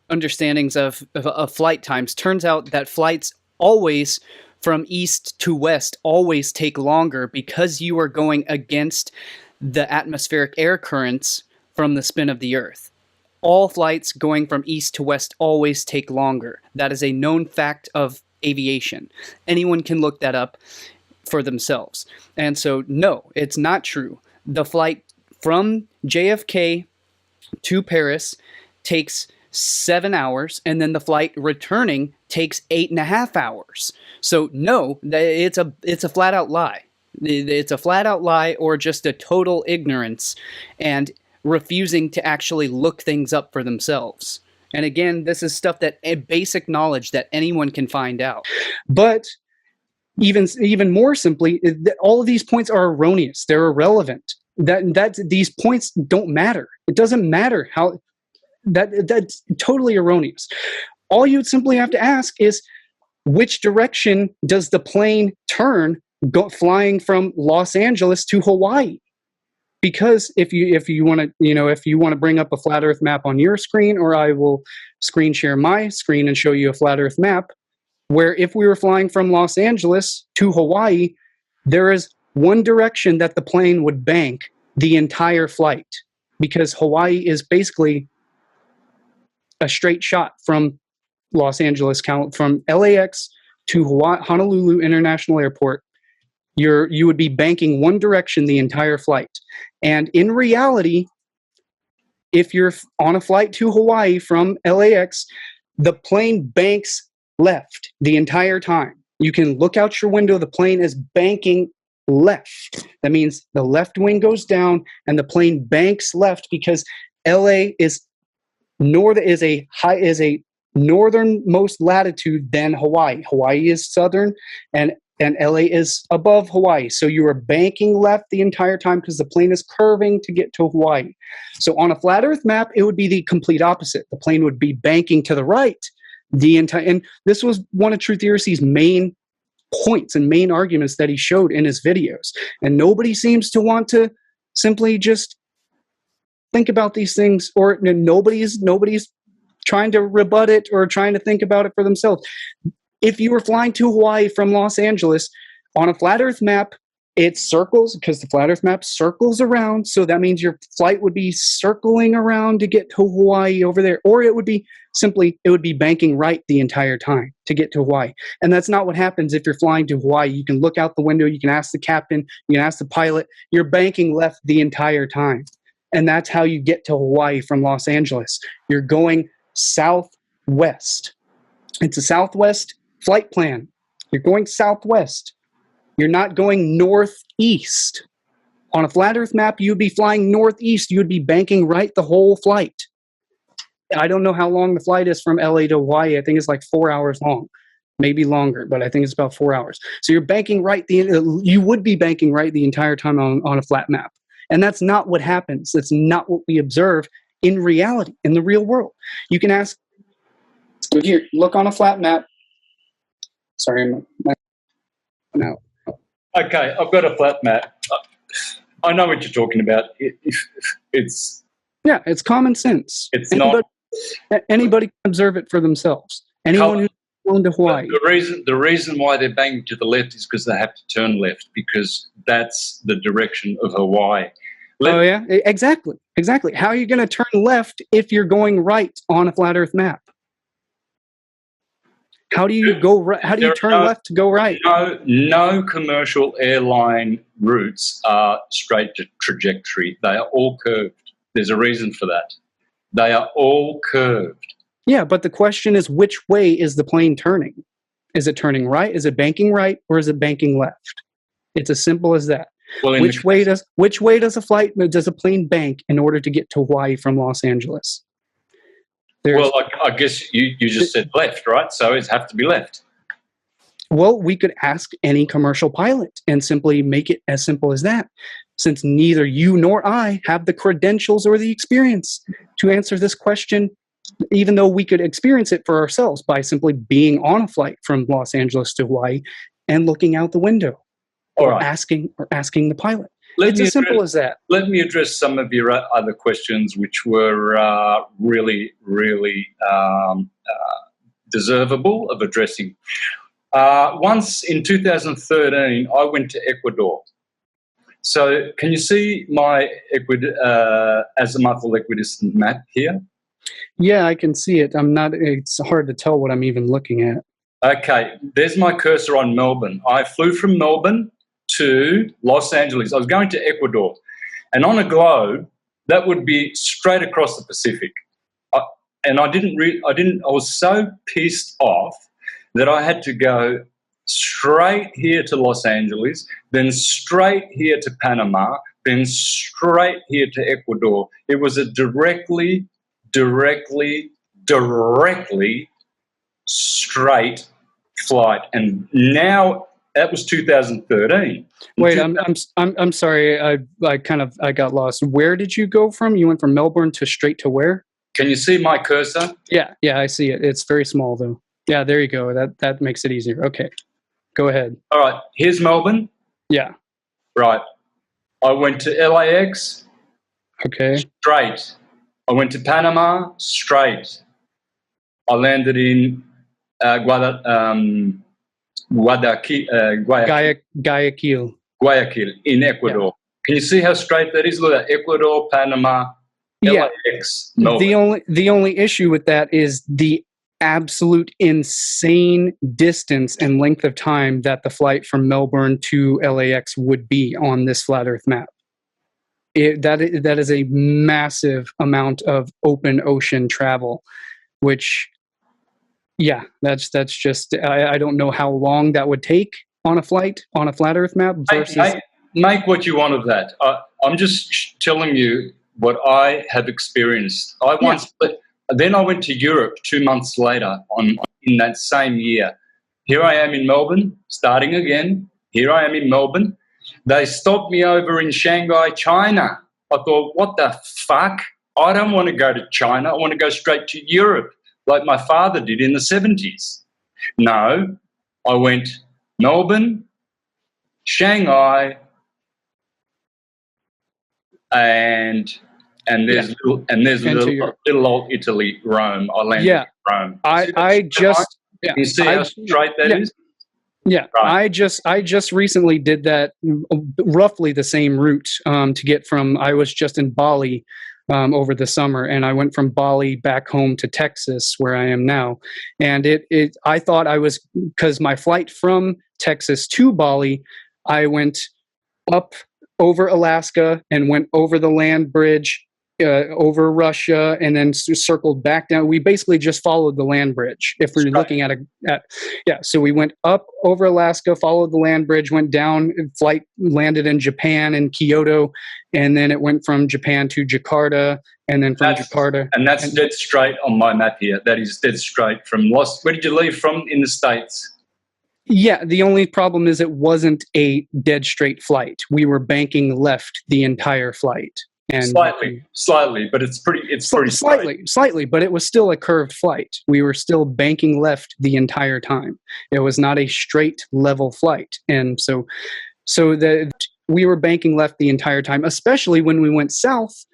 understandings of flight times. Turns out that flights always from east to west always take longer because you are going against the atmospheric air currents from the spin of the Earth. All flights going from east to west always take longer. That is a known fact of aviation. Anyone can look that up for themselves. And so, no, it's not true. The flight from JFK to Paris takes 7 hours, and then the flight returning takes 8.5 hours. So no, it's a flat out lie. It's a flat out lie, or just a total ignorance and refusing to actually look things up for themselves. And again, this is stuff that basic knowledge that anyone can find out. But even more simply, all of these points are erroneous. They're irrelevant. That these points don't matter. It doesn't matter how. That's totally erroneous. All you'd simply have to ask is, which direction does the plane turn flying from Los Angeles to Hawaii? Because if you want to bring up a flat Earth map on your screen, or I will screen share my screen and show you a flat Earth map, where if we were flying from Los Angeles to Hawaii, there is one direction that the plane would bank the entire flight, because Hawaii is basically a straight shot from Los Angeles, from LAX to Honolulu International Airport. You would be banking one direction the entire flight. And in reality, if you're on a flight to Hawaii from LAX, the plane banks left the entire time. You can look out your window, the plane is banking left. That means the left wing goes down and the plane banks left, because LA is a northernmost latitude than Hawaii. Hawaii is southern, and LA is above Hawaii. So you are banking left the entire time because the plane is curving to get to Hawaii. So on a flat Earth map, it would be the complete opposite. The plane would be banking to the right the entire. And this was one of Truth Heresy's main points and main arguments that he showed in his videos. And nobody seems to want to simply just think about these things, or nobody's trying to rebut it or trying to think about it for themselves. If you were flying to Hawaii from Los Angeles on a flat Earth map, it circles, because the flat Earth map circles around. So that means your flight would be circling around to get to Hawaii over there. Or it would be banking right the entire time to get to Hawaii. And that's not what happens if you're flying to Hawaii. You can look out the window, you can ask the captain, you can ask the pilot, you're banking left the entire time. And that's how you get to Hawaii from Los Angeles. You're going southwest. It's a southwest flight plan. You're going southwest. You're not going northeast. On a flat Earth map, you'd be flying northeast. You'd be banking right the whole flight. I don't know how long the flight is from LA to Hawaii. I think it's like 4 hours long, maybe longer, but I think it's about 4 hours. So you're banking right. You would be banking right the entire time on a flat map. And that's not what happens. That's not what we observe in reality, in the real world. You can ask, here, look on a flat map. Sorry, no. Okay, I've got a flat map. I know what you're talking about. It's common sense. It's anybody can observe it for themselves. Anyone who's going to Hawaii. The reason why they're banging to the left is because they have to turn left, because that's the direction of Hawaii. Oh yeah, exactly. How are you going to turn left if you're going right on a flat Earth map? How do you go right? How do you turn left to go right? No commercial airline routes are straight trajectory. They are all curved. There's a reason for that. They are all curved. Yeah, but the question is, which way is the plane turning? Is it turning right? Is it banking right, or is it banking left? It's as simple as that. Well, which way does a plane bank in order to get to Hawaii from Los Angeles? Well, I guess you just said left, right? So it have to be left. Well, we could ask any commercial pilot and simply make it as simple as that, since neither you nor I have the credentials or the experience to answer this question, even though we could experience it for ourselves by simply being on a flight from Los Angeles to Hawaii and looking out the window, or asking the pilot. It's as simple as that. Let me address some of your other questions, which were really, really deservable of addressing. Once in 2013, I went to Ecuador. So can you see my azimuthal equidistant map here? Yeah, I can see it. It's hard to tell what I'm even looking at. Okay, there's my cursor on Melbourne. I flew from Melbourne to Los Angeles. I was going to Ecuador. And on a globe, that would be straight across the Pacific. I was so pissed off that I had to go straight here to Los Angeles, then straight here to Panama, then straight here to Ecuador. It was a directly straight flight. And now that was 2013. Wait, I'm sorry. I got lost. Where did you go from? You went from Melbourne to straight to where? Can you see my cursor? Yeah, I see it. It's very small though. Yeah, there you go. That makes it easier. Okay, go ahead. All right, here's Melbourne. Yeah. Right. I went to LAX. Okay. Straight. I went to Panama. Straight. I landed in Guayaquil in Ecuador. Yeah. Can you see how straight that is? Look at Ecuador, Panama, LAX, Melbourne. The only issue with that is the absolute insane distance and length of time that the flight from Melbourne to LAX would be on this flat Earth map. That is a massive amount of open ocean travel, which, yeah, that's just, I don't know how long that would take on a flight on a flat Earth map. Versus make what you want of that. I'm just telling you what I have experienced. Then I went to Europe 2 months later in that same year. Here I am in Melbourne, starting again. Here I am in Melbourne. They stopped me over in Shanghai, China. I thought, what the fuck? I don't want to go to China. I want to go straight to Europe like my father did in the 70s. No, I went Melbourne, Shanghai, and there's little old Italy, Rome. I landed in Rome. You see how straight that is? Yeah, right. I just recently did that, roughly the same route to get from. I was just in Bali over the summer, and I went from Bali back home to Texas, where I am now. And I thought I was, because my flight from Texas to Bali, I went up over Alaska and went over the land bridge, over Russia, and then circled back down. We basically just followed the land bridge. If we're looking at so we went up over Alaska, followed the land bridge, went down, flight landed in Japan in Kyoto, and then it went from Japan to Jakarta, and then from Jakarta. And that's dead straight on my map here. That is dead straight from Where did you leave from in the States? Yeah, the only problem is it wasn't a dead straight flight. We were banking left the entire flight. And slightly, but it's pretty slightly, but it was still a curved flight. We were still banking left the entire time. It was not a straight level flight, and so we were banking left the entire time, especially when we went south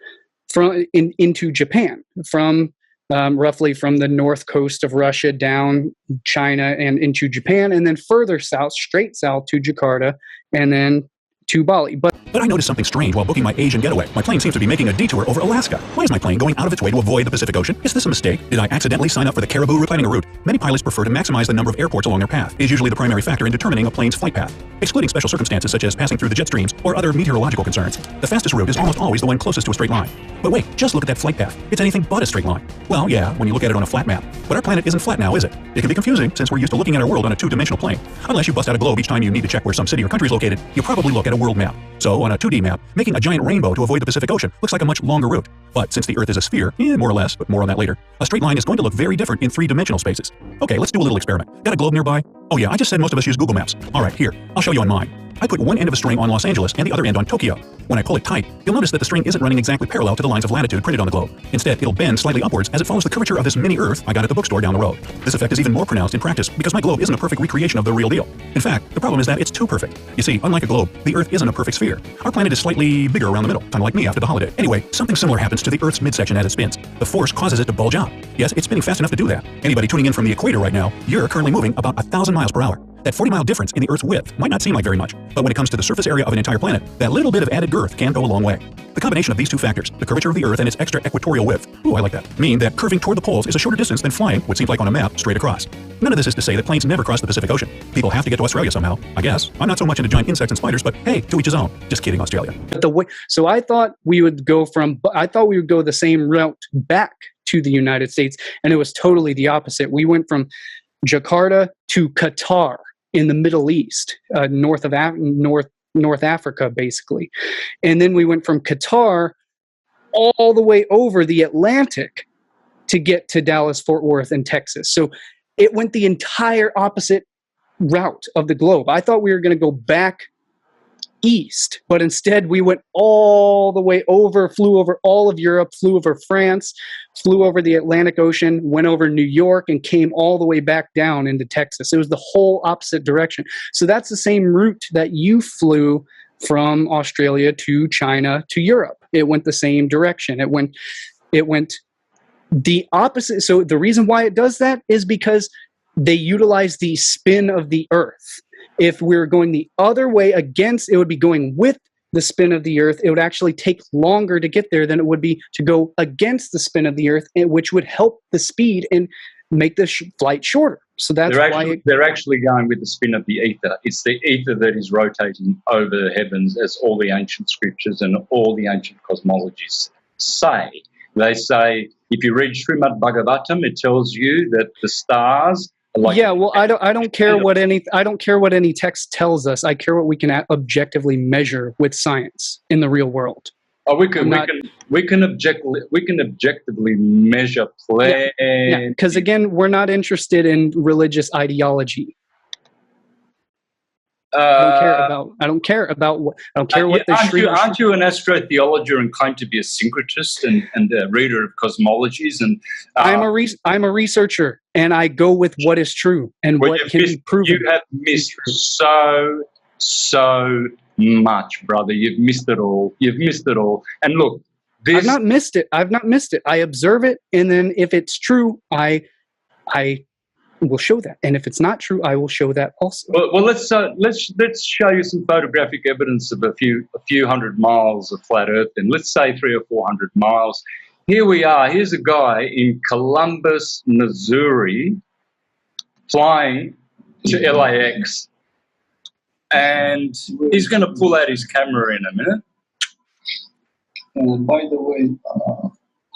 into Japan, from roughly from the north coast of Russia down China and into Japan, and then further south, straight south to Jakarta, and then to Bali. But I noticed something strange while booking my Asian getaway. My plane seems to be making a detour over Alaska. Why is my plane going out of its way to avoid the Pacific Ocean? Is this a mistake? Did I accidentally sign up for the Caribou replanning a route? Many pilots prefer to maximize the number of airports along their path. It is usually the primary factor in determining a plane's flight path, excluding special circumstances such as passing through the jet streams or other meteorological concerns. The fastest route is almost always the one closest to a straight line. But wait, just look at that flight path. It's anything but a straight line. Well, yeah, when you look at it on a flat map. But our planet isn't flat now, is it? It can be confusing since we're used to looking at our world on a two-dimensional plane. Unless you bust out a globe each time you need to check where some city or country is located, you probably look at a world map. So on a 2D map, making a giant rainbow to avoid the Pacific Ocean looks like a much longer route. But since the Earth is a sphere, more or less, but more on that later, a straight line is going to look very different in three-dimensional spaces. Okay, let's do a little experiment. Got a globe nearby? Oh yeah, I just said most of us use Google Maps. All right, here, I'll show you on mine. I put one end of a string on Los Angeles and the other end on Tokyo. When I pull it tight, you'll notice that the string isn't running exactly parallel to the lines of latitude printed on the globe. Instead, it'll bend slightly upwards as it follows the curvature of this mini Earth I got at the bookstore down the road. This effect is even more pronounced in practice because my globe isn't a perfect recreation of the real deal. In fact, the problem is that it's too perfect. You see, unlike a globe, the Earth isn't a perfect sphere. Our planet is slightly bigger around the middle, kind of like me after the holiday. Anyway, something similar happens to the Earth's midsection as it spins. The force causes it to bulge out. Yes, it's spinning fast enough to do that. Anybody tuning in from the equator right now, you're currently moving about 1,000 miles per hour. That 40-mile difference in the Earth's width might not seem like very much, but when it comes to the surface area of an entire planet, that little bit of added girth can go a long way. The combination of these two factors, the curvature of the Earth and its extra equatorial width, ooh, I like that, mean that curving toward the poles is a shorter distance than flying, what seems like on a map, straight across. None of this is to say that planes never cross the Pacific Ocean. People have to get to Australia somehow, I guess. I'm not so much into giant insects and spiders, but hey, to each his own. Just kidding, Australia. But the way, so I thought we would go the same route back to the United States, and it was totally the opposite. We went from Jakarta to Qatar in the Middle East, North Africa, basically. And then we went from Qatar all the way over the Atlantic to get to Dallas, Fort Worth, and Texas. So it went the entire opposite route of the globe. I thought we were going to go back east, but instead we went all the way over, flew over all of Europe, flew over France, flew over the Atlantic Ocean, went over New York, and came all the way back down into Texas. It was the whole opposite direction. So that's the same route that you flew from Australia to China to Europe. It went the same direction. It went the opposite. So the reason why it does that is because they utilize the spin of the Earth. If we were going the other way against, it would be going with the spin of the Earth. It would actually take longer to get there than it would be to go against the spin of the Earth, which would help the speed and make the flight shorter. So that's they're actually going with the spin of the ether. It's the ether that is rotating over the heavens, as all the ancient scriptures and all the ancient cosmologies say. They say, if you read Srimad Bhagavatam, it tells you that the stars. Yeah, well, I don't care what any text tells us. I care what we can objectively measure with science in the real world. Oh, we can objectively measure plenty. Yeah, because again, we're not interested in religious ideology. I don't care what the aren't you an astrotheologer and claim to be a syncretist and a reader of cosmologies? And I'm a researcher, and I go with what is true and what can be proven. You have missed so much, brother. You've missed it all. And look, I've not missed it. I observe it, and then if it's true, I will show that, and if it's not true, I will show that also. Well, let's show you some photographic evidence of a few hundred miles of flat Earth, and let's say 300 or 400 miles. Here we are. Here's a guy in Columbus, Missouri, flying to LAX, and he's going to pull out his camera in a minute. By the way,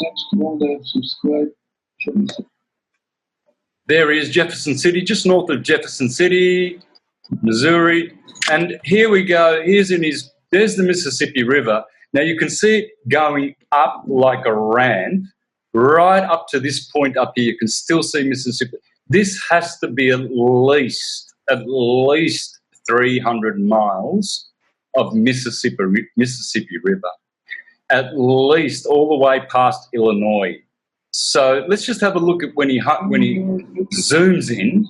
thanks to all that subscribe. There is Jefferson City, just north of Jefferson City, Missouri. And here we go. There's the Mississippi River. Now you can see it going up like a ramp right up to this point up here. You can still see Mississippi. This has to be at least 300 miles of Mississippi River, at least all the way past Illinois. So let's just have a look at when he zooms in.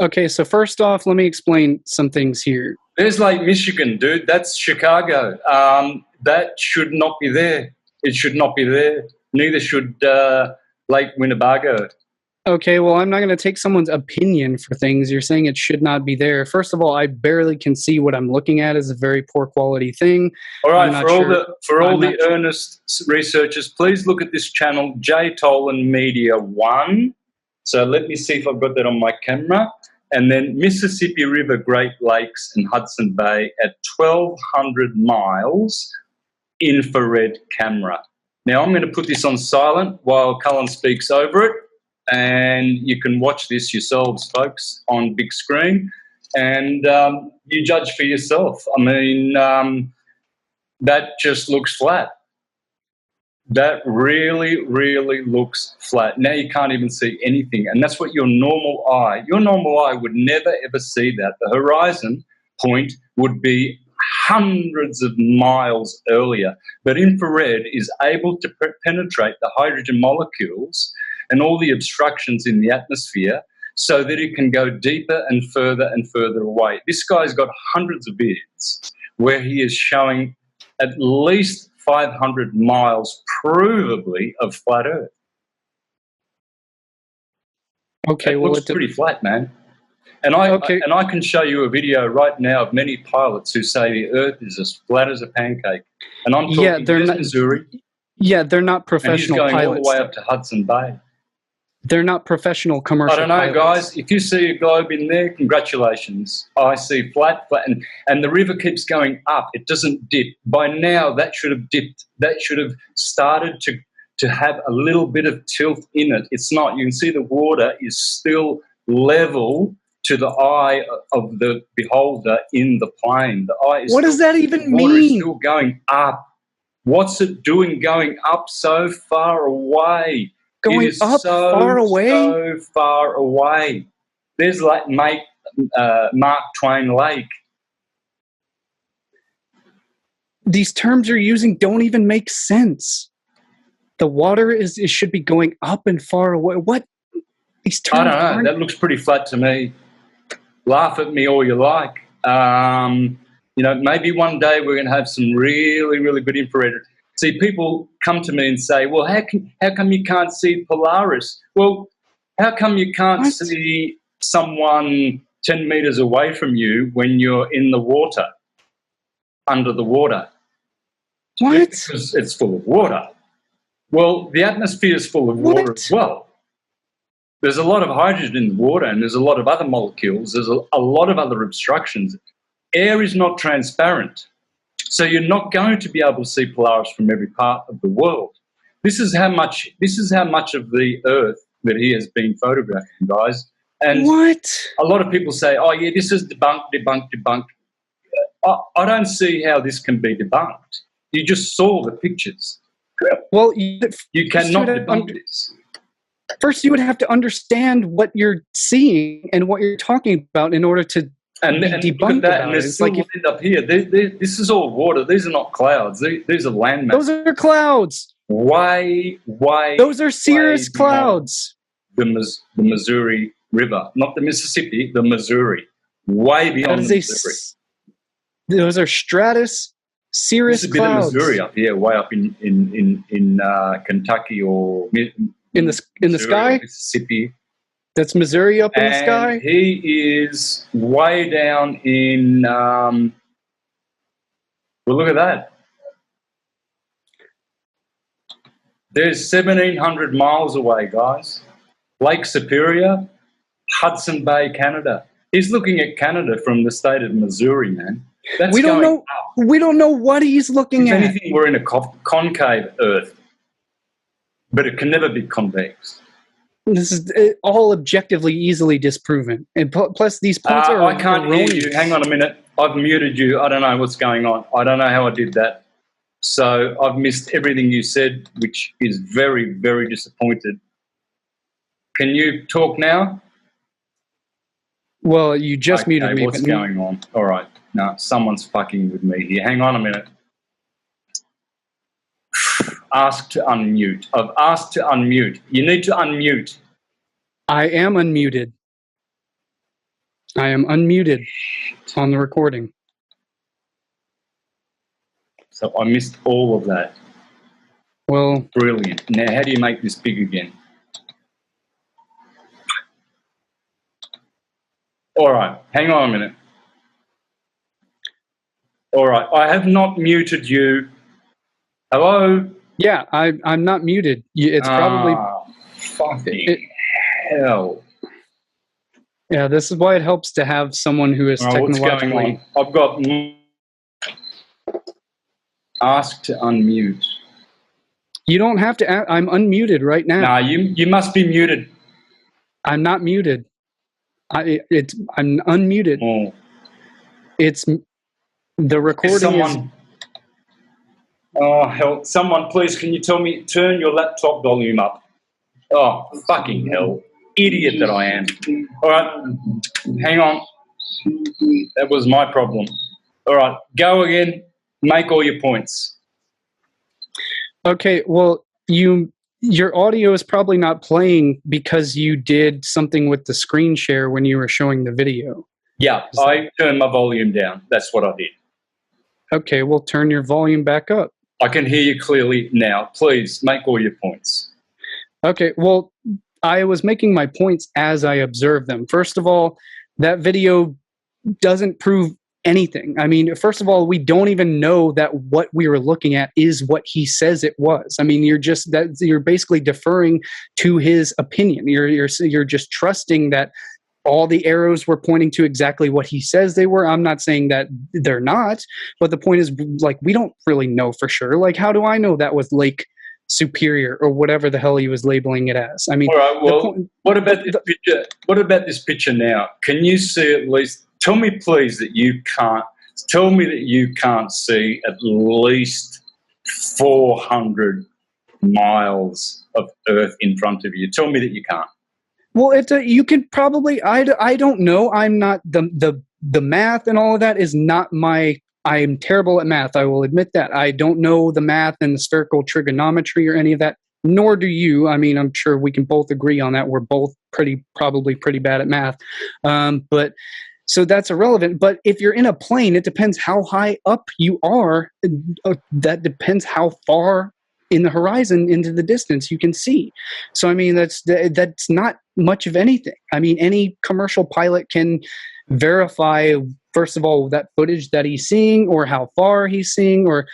Okay, so first off, let me explain some things here. There's Lake Michigan, dude. That's Chicago. That should not be there. It should not be there. Neither should Lake Winnebago. Okay, well, I'm not going to take someone's opinion for things. You're saying it should not be there. First of all, I barely can see what I'm looking at is a very poor quality thing. All right, for all the earnest researchers, please look at this channel, J. Tolan Media 1. So let me see if I've got that on my camera. And then Mississippi River, Great Lakes, and Hudson Bay at 1,200 miles infrared camera. Now, I'm going to put this on silent while Cullen speaks over it, and you can watch this yourselves, folks, on big screen, and you judge for yourself. I mean, that just looks flat. That really, really looks flat. Now you can't even see anything, and that's what your normal eye would never, ever see that. The horizon point would be hundreds of miles earlier, but infrared is able to penetrate the hydrogen molecules and all the obstructions in the atmosphere so that it can go deeper and further away. This guy's got hundreds of vids where he is showing at least 500 miles provably of flat Earth. Okay, it well, looks pretty flat, man. And I can show you a video right now of many pilots who say the Earth is as flat as a pancake. And I'm talking Missouri. Yeah, they're not professional and he's going pilots. all the way up to Hudson Bay. They're not professional commercial I don't know, pilots. guys. If you see a globe in there, congratulations. I see flat, and the river keeps going up. It doesn't dip. By now, that should have dipped. That should have started to have a little bit of tilt in it. It's not. You can see the water is still level to the eye of the beholder in the plane. The eye is what does that even mean? Water is still going up. What's it doing going up so far away? Going up far away? So far away. There's like Mark Twain Lake. These terms you're using don't even make sense. The water should be going up and far away. What? These terms I don't know. That looks pretty flat to me. Laugh at me all you like. Maybe one day we're going to have some really, really good infrared. See, people come to me and say, well, how come you can't see Polaris? Well, how come you can't see someone 10 meters away from you when you're in the water, under the water? What? Because it's full of water. Well, the atmosphere is full of water as well. There's a lot of hydrogen in the water, and there's a lot of other molecules. There's a lot of other obstructions. Air is not transparent. So you're not going to be able to see Polaris from every part of the world. This is how much of the Earth that he has been photographing, guys. And a lot of people say, oh, yeah, this is debunked. I don't see how this can be debunked. You just saw the pictures. Well, you cannot debunk this. First, you would have to understand what you're seeing and what you're talking about in order to debunk that. And there's still wind up here. This is all water. These are not clouds. These are land masses. Those are clouds. Way. Those are cirrus clouds. The Missouri River, not the Mississippi, the Missouri. Way beyond the Missouri. Those are stratus cirrus clouds. There's a bit of Missouri up here, way up in Kentucky or in the sky, Mississippi. That's Missouri up in the sky. He is way down in. Well, look at that. There's 1,700 miles away, guys. Lake Superior, Hudson Bay, Canada. He's looking at Canada from the state of Missouri, man. That's we don't know. Up. We don't know what he's looking at. If anything, we're in a concave Earth, but it can never be convex. This is all objectively easily disproven, and plus these points are. I can't hear you. Hang on a minute. I've muted you. I don't know what's going on. I don't know how I did that. So I've missed everything you said, which is very, very disappointed. Can you talk now? Well, you just muted me. What's going on? All right. No, someone's fucking with me here. Hang on a minute. Ask to unmute. I've asked to unmute. You need to unmute. I am unmuted. I am unmuted on the recording. So I missed all of that. Well, brilliant. Now, how do you make this big again? All right. Hang on a minute. All right. I have not muted you. Hello? Yeah, I'm not muted. It's probably fucking hell. Yeah, this is why it helps to have someone who is technologically. I've got. Ask to unmute. You don't have to. I'm unmuted right now. Nah, you must be muted. I'm not muted. I'm unmuted. Oh. It's the recording Someone, oh hell! Someone, please, can you tell me turn your laptop volume up? Oh, fucking hell! Idiot that I am. All right, hang on. That was my problem. All right, go again. Make all your points. Okay. Well, your audio is probably not playing because you did something with the screen share when you were showing the video. Yeah, I turned my volume down. That's what I did. Okay. Well, turn your volume back up. I can hear you clearly now. Please make all your points. Okay. Well, I was making my points as I observed them. First of all, that video doesn't prove anything. I mean, first of all, we don't even know that what we were looking at is what he says it was. I mean, you're basically deferring to his opinion. You're just trusting that all the arrows were pointing to exactly what he says they were. I'm not saying that they're not, but the point is, like, we don't really know for sure. Like, how do I know that was Lake Superior or whatever the hell he was labeling it as? I mean, all right, well, what about this picture? What about this picture now? Can you see at least? Tell me, please, that you can't. Tell me that you can't see at least 400 miles of Earth in front of you. Tell me that you can't. Well, you can probably. I don't know. I'm not the math and all of that is not my. I am terrible at math. I will admit that. I don't know the math and the spherical trigonometry or any of that. Nor do you. I mean, I'm sure we can both agree on that. We're both probably pretty bad at math. But so that's irrelevant. But if you're in a plane, it depends how high up you are. That depends how far in the horizon into the distance you can see. So I mean, that's not much of anything. I mean, any commercial pilot can verify, first of all, that footage that he's seeing or how far he's seeing, or,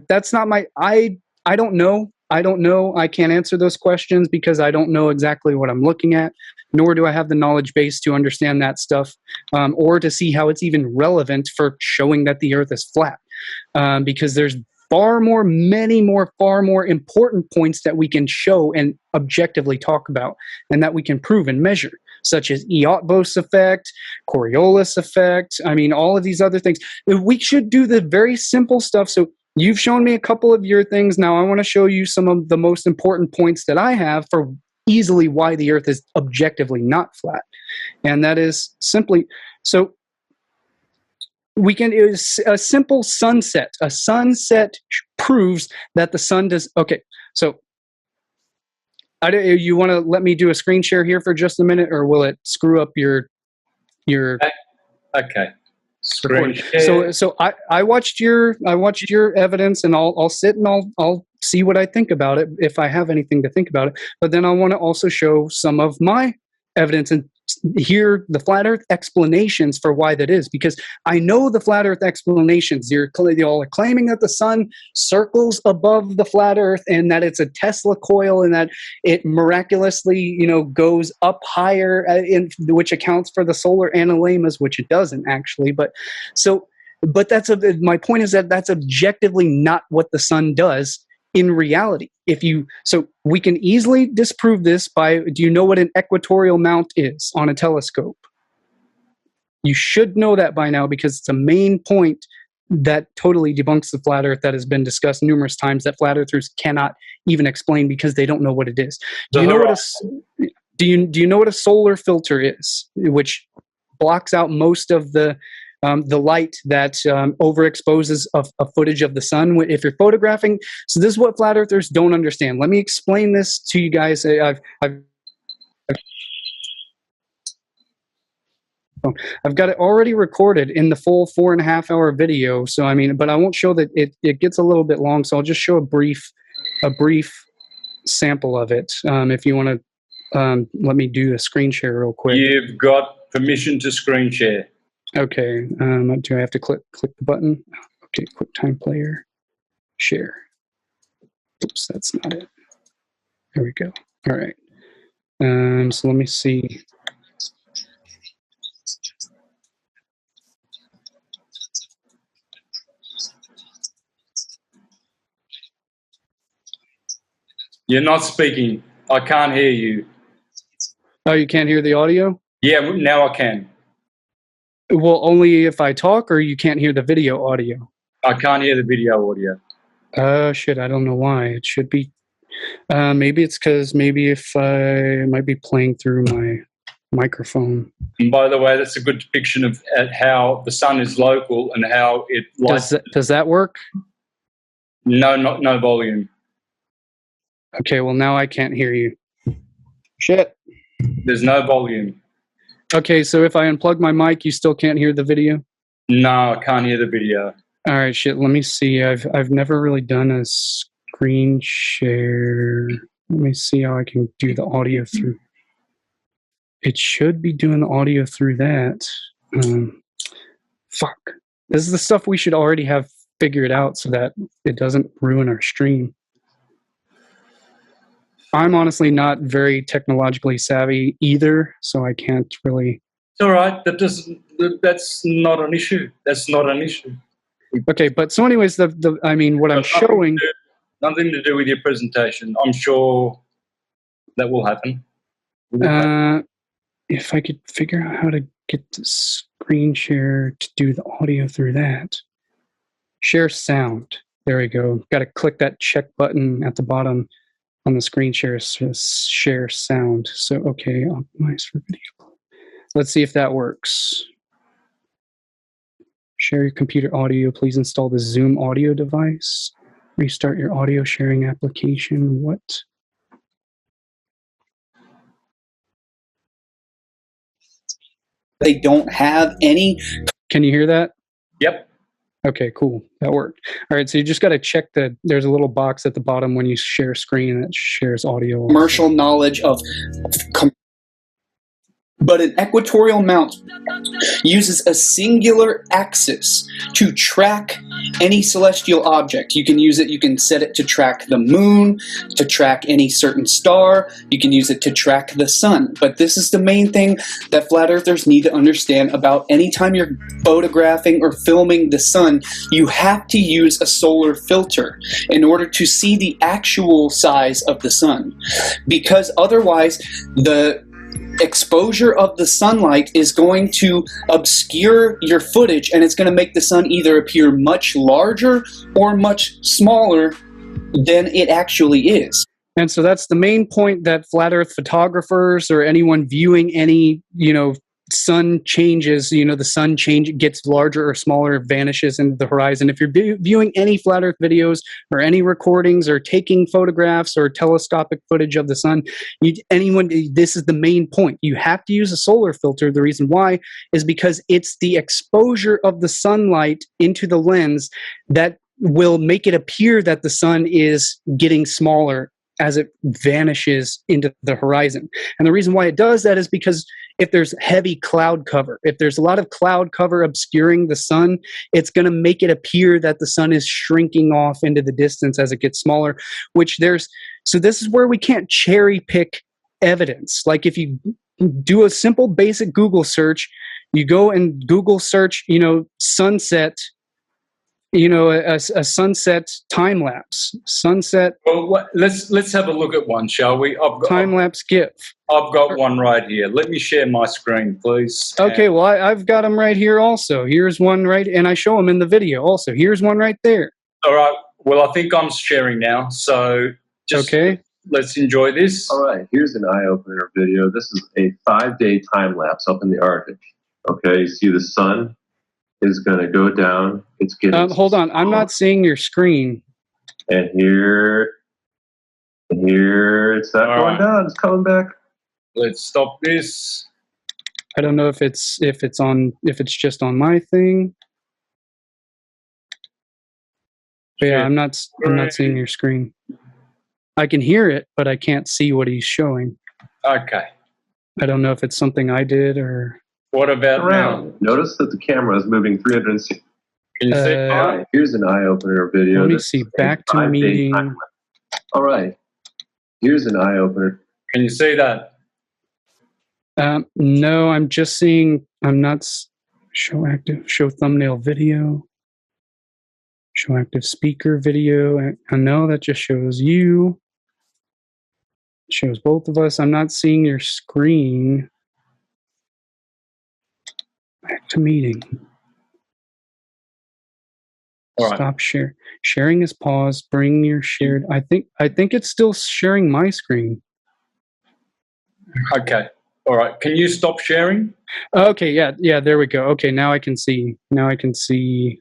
that's not my, I don't know. I can't answer those questions because I don't know exactly what I'm looking at, nor do I have the knowledge base to understand that stuff, or to see how it's even relevant for showing that the Earth is flat, because there's far more important points that we can show and objectively talk about, and that we can prove and measure, such as Eötvös effect, Coriolis effect. I mean, all of these other things. We should do the very simple stuff. So you've shown me a couple of your things. Now I want to show you some of the most important points that I have for easily why the Earth is objectively not flat. And that is simply, so we can, it is a simple sunset. A sunset proves that the sun does, okay, so you want to let me do a screen share here for just a minute, or will it screw up your okay. Screen share. So I watched your evidence, and I'll sit and I'll see what I think about it if I have anything to think about it. But then I want to also show some of my evidence and hear the flat Earth explanations for why that is, because I know the flat Earth explanations. They all are claiming that the sun circles above the flat Earth and that it's a Tesla coil and that it miraculously, goes up higher, which accounts for the solar analemmas, which it doesn't actually. But my point is that that's objectively not what the sun does in reality. So we can easily disprove this by, do you know what an equatorial mount is on a telescope? You should know that by now, because it's a main point that totally debunks the flat Earth that has been discussed numerous times, that flat earthers cannot even explain because they don't know what it is. Do you know what a solar filter is, which blocks out most of the light that overexposes a footage of the sun if you're photographing? So this is what flat earthers don't understand. Let me explain this to you guys. I've got it already recorded in the full 4.5-hour video. So I mean, but I won't show that it gets a little bit long. So I'll just show a brief sample of it. If you want to let me do a screen share real quick. You've got permission to screen share. Okay, do I have to click the button? Okay, QuickTime Player, share. Oops, that's not it. There we go. All right. So let me see. You're not speaking. I can't hear you. Oh, you can't hear the audio? Yeah, now I can. Well, only if I talk, or you can't hear the video audio? I can't hear the video audio. Shit, I don't know why. It should be. Maybe it's because maybe if I might be playing through my microphone. And by the way, that's a good depiction of how the sun is local and how it lights. Does that work? No volume. Okay, well now I can't hear you. Shit. There's no volume. Okay, so if I unplug my mic, you still can't hear the video? No, I can't hear the video. All right, shit. Let me see. I've never really done a screen share. Let me see how I can do the audio through. It should be doing the audio through that. Fuck. This is the stuff we should already have figured out so that it doesn't ruin our stream. I'm honestly not very technologically savvy either, so I can't really. It's all right. That's not an issue. That's not an issue. Okay, but so anyways, I mean, what I'm showing. Nothing to do with your presentation. I'm sure that will happen. If I could figure out how to get the screen share to do the audio through that. Share sound. There we go. Got to click that check button at the bottom on the screen share sound. So, okay, optimize for video. Let's see if that works. Share your computer audio. Please install the Zoom audio device. Restart your audio sharing application. What? They don't have any. Can you hear that? Yep. Okay, cool. That worked. All right, so you just got to check there's a little box at the bottom when you share screen that shares audio. Commercial knowledge of. But an equatorial mount uses a singular axis to track any celestial object. You can use it, you can set it to track the moon, to track any certain star, you can use it to track the sun. But this is the main thing that flat earthers need to understand about anytime you're photographing or filming the sun, you have to use a solar filter in order to see the actual size of the sun. Because otherwise, the exposure of the sunlight is going to obscure your footage, and it's going to make the sun either appear much larger or much smaller than it actually is. And so that's the main point that flat earth photographers or anyone viewing any, sun changes, the sun gets larger or smaller, this into the horizon. If you're viewing any flat earth videos or any recordings or taking photographs or telescopic footage of the sun, this is the main point. You have to use a solar filter. The reason why is because it's the exposure of the sunlight into the lens that will make it appear that the sun is getting smaller as it vanishes into the horizon. And the reason why it does that is because if there's heavy cloud cover, if there's a lot of cloud cover obscuring the sun, it's going to make it appear that the sun is shrinking off into the distance as it gets smaller, so this is where we can't cherry pick evidence. Like if you do a simple basic Google search, you go and Google search, sunset, a sunset time lapse, sunset. Well, let's have a look at one, shall we? Time lapse GIF. I've got one right here. Let me share my screen, please. Okay, well I've got them right here also. Here's one right, and I show them in the video also. Here's one right there. All right. Well, I think I'm sharing now. So let's enjoy this. All right. Here's an eye-opener video. This is a 5-day time lapse up in the Arctic. Okay, you see the sun is going to go down. It's getting. Hold on, I'm not seeing your screen. And here it's not going down. It's coming back. Let's stop this. I don't know if it's just on my thing. But yeah, I'm not seeing your screen. I can hear it, but I can't see what he's showing. Okay. I don't know if it's something I did or. What about now? Notice that the camera is moving 360. Can you see? All right, here's an eye-opener video. Let me see. Back to meeting. All right. Here's an eye-opener. Can you see that? No, I'm just seeing. I'm not. Show active. Show thumbnail video. Show active speaker video. I know that just shows you. shows both of us. I'm not seeing your screen. Back to meeting. All right. Stop share. Sharing is paused. Bring your shared. I think it's still sharing my screen. Okay. All right. Can you stop sharing? Okay. Yeah. There we go. Okay. Now I can see. Okay.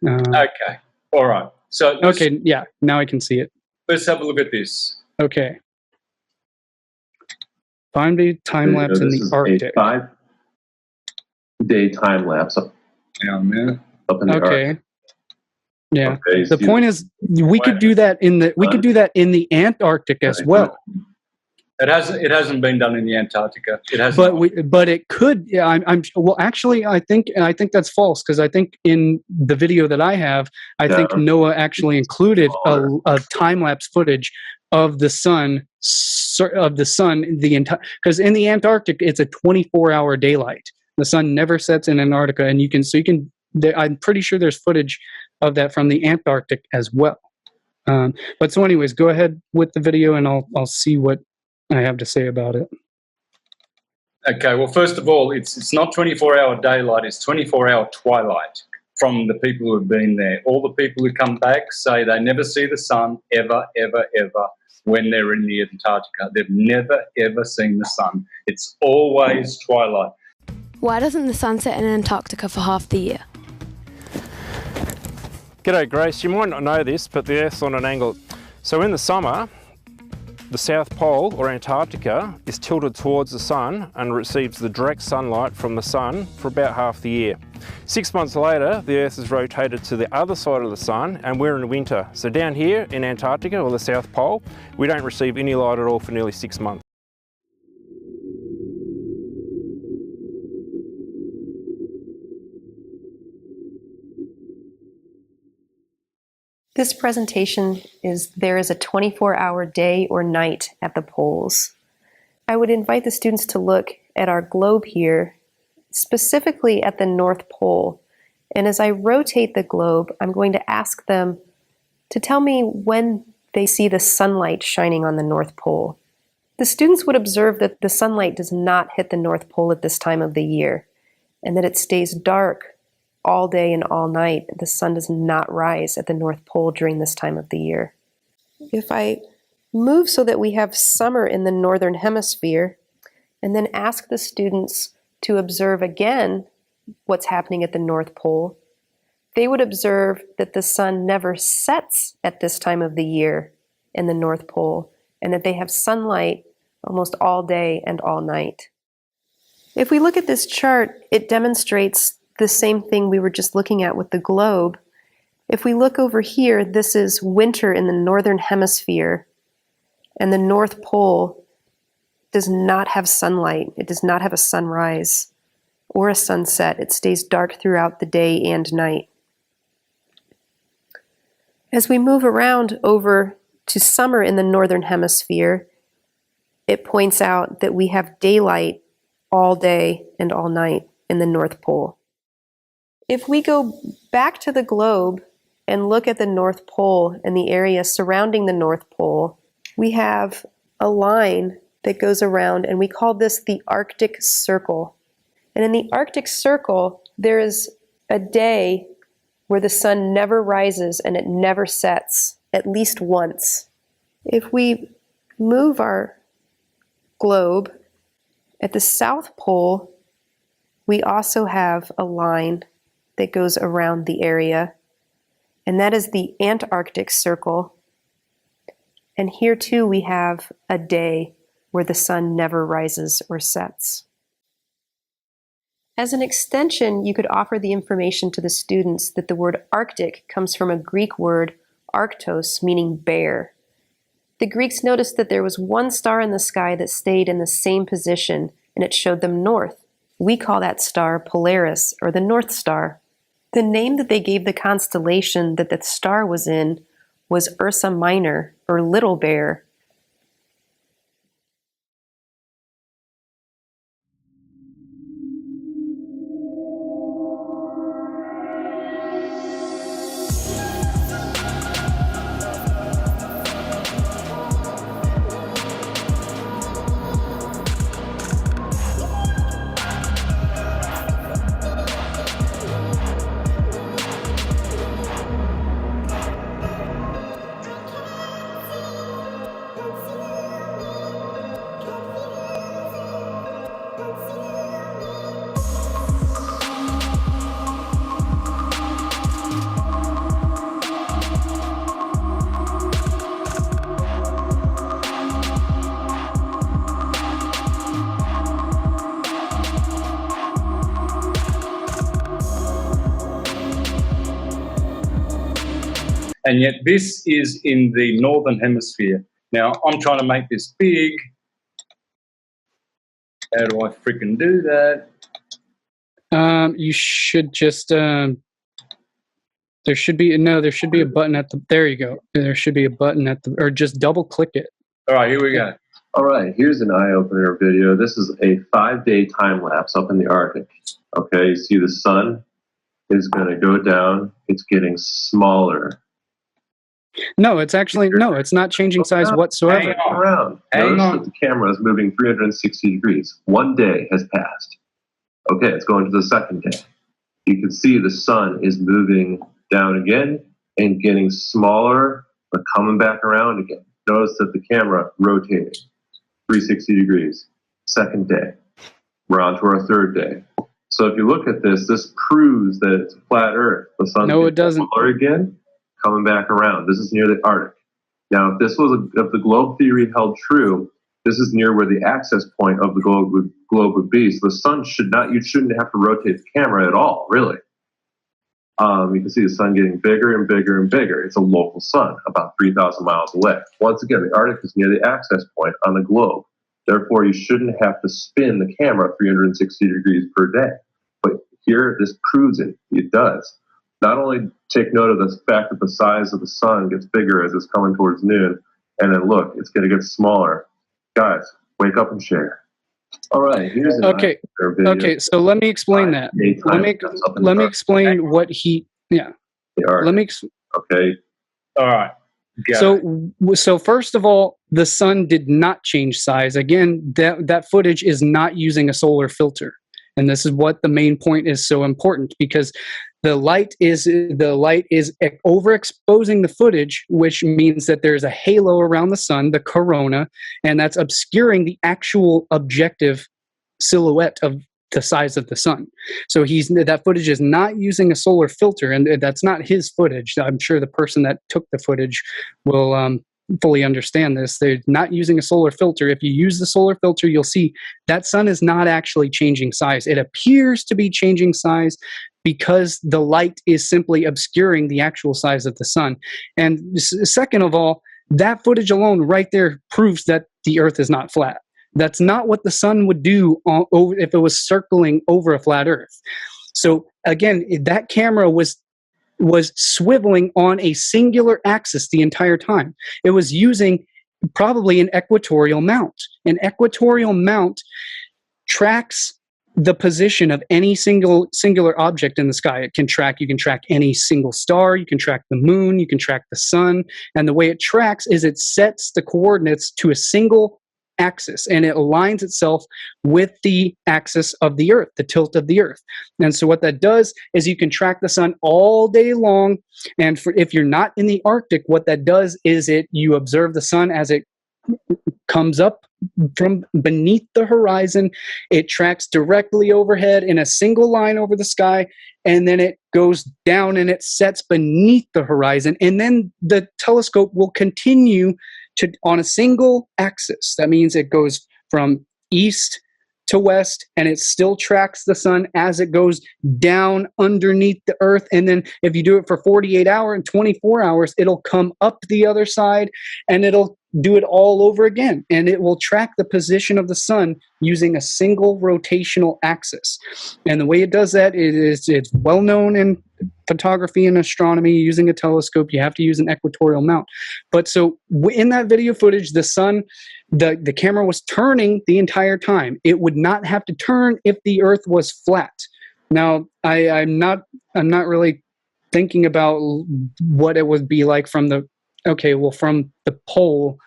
All right. So okay. Yeah. Now I can see it. let's have a look at this. Okay. 5-day time lapse in the Arctic. A 5-day time lapse up Down there. in the Arctic. Yeah. Okay, The point is, we could do that in the Antarctic as well. It hasn't been done in the Antarctica. It hasn't. But it could. Yeah. Well, actually, I think that's false, because I think in the video that I have, I think NOAA actually included a time lapse footage of the sun the entire, because in the Antarctic it's a 24-hour daylight. The sun never sets in Antarctica, and I'm pretty sure there's footage of that from the Antarctic as well. But so anyways, go ahead with the video and I'll see what I have to say about it. Okay, well, first of all, it's not 24-hour daylight, it's 24-hour twilight from the people who have been there. All the people who come back say they never see the sun ever, ever, ever when they're in the Antarctica. They've never, ever seen the sun. It's always twilight. Why doesn't the sun set in Antarctica for half the year? G'day Grace, you might not know this, but the Earth's on an angle. So in the summer, the South Pole, or Antarctica, is tilted towards the sun and receives the direct sunlight from the sun for about half the year. 6 months later, the Earth is rotated to the other side of the sun and we're in winter. So down here in Antarctica, or the South Pole, we don't receive any light at all for nearly 6 months. This presentation is there is a 24-hour day or night at the poles. I would invite the students to look at our globe here, specifically at the North Pole. And as I rotate the globe, I'm going to ask them to tell me when they see the sunlight shining on the North Pole. The students would observe that the sunlight does not hit the North Pole at this time of the year, and that it stays dark all day and all night. The sun does not rise at the North Pole during this time of the year. If I move so that we have summer in the Northern Hemisphere, and then ask the students to observe again what's happening at the North Pole, they would observe that the sun never sets at this time of the year in the North Pole, and that they have sunlight almost all day and all night. If we look at this chart, it demonstrates the same thing we were just looking at with the globe. If we look over here, this is winter in the Northern Hemisphere, and the North Pole does not have sunlight. It does not have a sunrise or a sunset. It stays dark throughout the day and night. As we move around over to summer in the Northern Hemisphere, it points out that we have daylight all day and all night in the North Pole. If we go back to the globe and look at the North Pole and the area surrounding the North Pole, we have a line that goes around, and we call this the Arctic Circle. And in the Arctic Circle, there is a day where the sun never rises and it never sets, at least once. If we move our globe, at the South Pole, we also have a line that goes around the area, and that is the Antarctic Circle. And here too we have a day where the sun never rises or sets. As an extension, you could offer the information to the students that the word Arctic comes from a Greek word arctos, meaning bear. The Greeks noticed that there was one star in the sky that stayed in the same position, and it showed them north. We call that star Polaris, or the North Star. The name that they gave the constellation that the star was in was Ursa Minor, or Little Bear. And yet this is in the northern hemisphere. Now, I'm trying to make this big. How do I freaking do that? You should just there should be a button at the, there you go. There should be a button at the, or just double click it. All right, here we go. All right, here's an eye-opener video. This is a 5-day time lapse up in the Arctic. Okay, you see the sun is going to go down. It's getting smaller. No, it's actually, no, it's not changing size whatsoever. Hang around. Notice that the camera is moving 360 degrees. 1 day has passed. Okay, it's going to the second day. You can see the sun is moving down again and getting smaller, but coming back around again. Notice that the camera rotating 360 degrees. Second day. We're on to our third day. So if you look at this, this proves that it's a flat Earth. The sun's getting smaller again, coming back around. This is near the Arctic. Now, if this was if the globe theory held true, this is near where the access point of the globe would be. So the sun you shouldn't have to rotate the camera at all, really. You can see the sun getting bigger and bigger and bigger. It's a local sun, about 3,000 miles away. Once again, the Arctic is near the access point on the globe. Therefore, you shouldn't have to spin the camera 360 degrees per day. But here, this proves it. It does. Not only take note of the fact that the size of the sun gets bigger as it's coming towards noon, and then look, it's going to get smaller. Guys, wake up and share. All right, here's an okay. Okay, so let me explain that. Let me explain what he. Yeah. Let me. Okay. All right. So first of all, the sun did not change size. Again, that footage is not using a solar filter, and this is what the main point is so important, because the light is overexposing the footage, which means that there's a halo around the sun, the corona, and that's obscuring the actual objective silhouette of the size of the sun. So that footage is not using a solar filter, and that's not his footage. I'm sure the person that took the footage will fully understand this. They're not using a solar filter. If you use the solar filter, you'll see that sun is not actually changing size. It appears to be changing size because the light is simply obscuring the actual size of the sun. And second of all, that footage alone right there proves that the Earth is not flat. That's not what the sun would do if it was circling over a flat Earth. So again, that camera was swiveling on a singular axis the entire time. It was using probably an equatorial mount. An equatorial mount tracks the position of any singular object in the sky. You can track any single star, you can track the moon, you can track the sun, and the way it tracks is it sets the coordinates to a single axis, and it aligns itself with the axis of the Earth, the tilt of the Earth. And so what that does is you can track the sun all day long, and if you're not in the Arctic, what that does is you observe the sun as it comes up from beneath the horizon. It tracks directly overhead in a single line over the sky, and then it goes down and it sets beneath the horizon, and then the telescope will continue on a single axis. That means it goes from east to west, and it still tracks the sun as it goes down underneath the Earth. And then if you do it for 48 hours and 24 hours, it'll come up the other side, and it'll do it all over again. And it will track the position of the sun using a single rotational axis. And the way it does that is it's well known in photography and astronomy. Using a telescope, you have to use an equatorial mount. But so in that video footage, the sun, the camera was turning the entire time. It would not have to turn if the Earth was flat. Now, I'm not really thinking about what it would be like from the pole.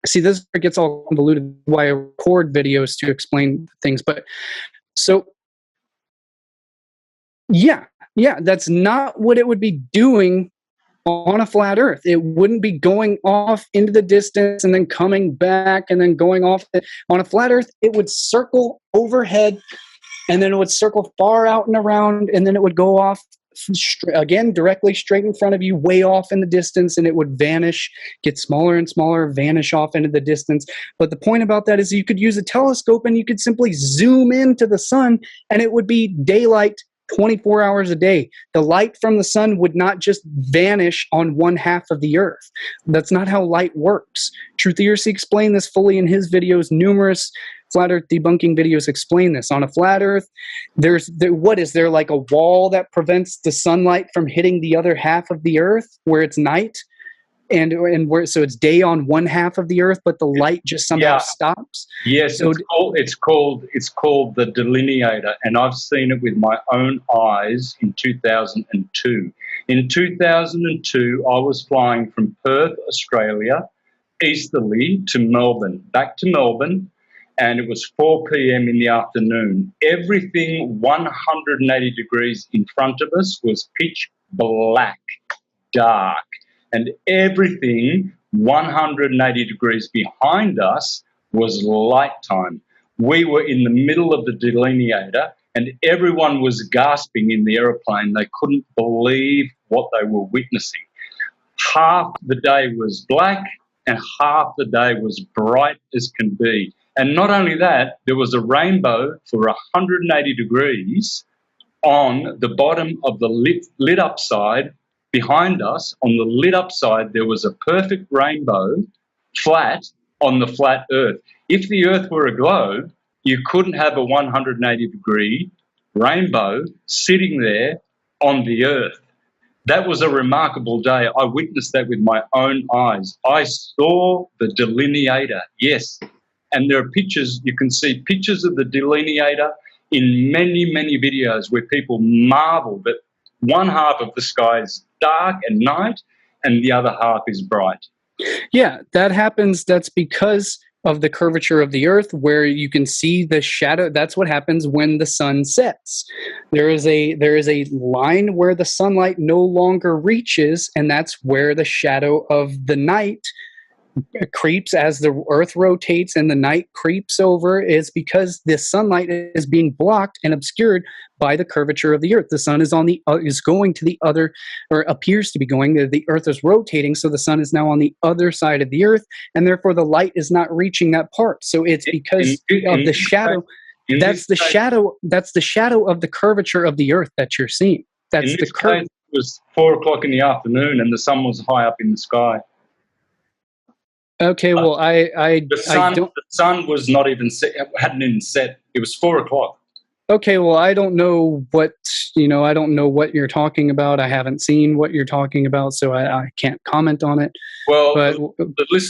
See, this gets all convoluted why I record videos to explain things. But so, yeah, that's not what it would be doing on a flat Earth. It wouldn't be going off into the distance and then coming back and then going off. On a flat Earth, it would circle overhead, and then it would circle far out and around, and then it would go off again directly straight in front of you, way off in the distance, and it would vanish, get smaller and smaller, vanish off into the distance. But the point about that is you could use a telescope and you could simply zoom into the sun, and it would be daylight 24 hours a day. The light from the sun would not just vanish on one half of the earth. That's not how light works. Truthersy explained this fully in his videos. Numerous flat earth debunking videos explain this. On a flat earth, what is there, like a wall that prevents the sunlight from hitting the other half of the earth where it's night? And so it's day on one half of the earth, but the light just somehow stops. Yes, so it's called the delineator, and I've seen it with my own eyes in 2002. In 2002, I was flying from Perth, Australia, easterly to Melbourne, back to Melbourne, and it was 4 p.m. in the afternoon. Everything 180 degrees in front of us was pitch black, dark. And everything 180 degrees behind us was light time. We were in the middle of the delineator, and everyone was gasping in the aeroplane. They couldn't believe what they were witnessing. Half the day was black and half the day was bright as can be. And not only that, there was a rainbow for 180 degrees on the bottom of the lit up side. Behind us, on the lit up side, there was a perfect rainbow flat on the flat earth. If the earth were a globe, you couldn't have a 180 degree rainbow sitting there on the earth. That was a remarkable day. I witnessed that with my own eyes. I saw the delineator, yes. And there are pictures, you can see pictures of the delineator in many, many videos where people marvel that one half of the sky is dark at night and the other half is bright. Yeah, that happens. That's because of the curvature of the earth, where you can see the shadow. That's what happens when the sun sets. There is a line where the sunlight no longer reaches, and that's where the shadow of the night creeps as the earth rotates and the night creeps over, is because the sunlight is being blocked and obscured by the curvature of the earth. The sun is going to the other, or appears to be going. The earth is rotating, so the sun is now on the other side of the earth, and therefore the light is not reaching that part. So it's because of the shadow. That's the shadow. That's the shadow of the curvature of the earth that you're seeing. That's the curve. It was 4 o'clock in the afternoon, and the sun was high up in the sky. Okay, well, the sun was not even set, hadn't even set. It was 4 o'clock. Okay, well, I don't know what you're talking about. I haven't seen what you're talking about, so I can't comment on it. Well, but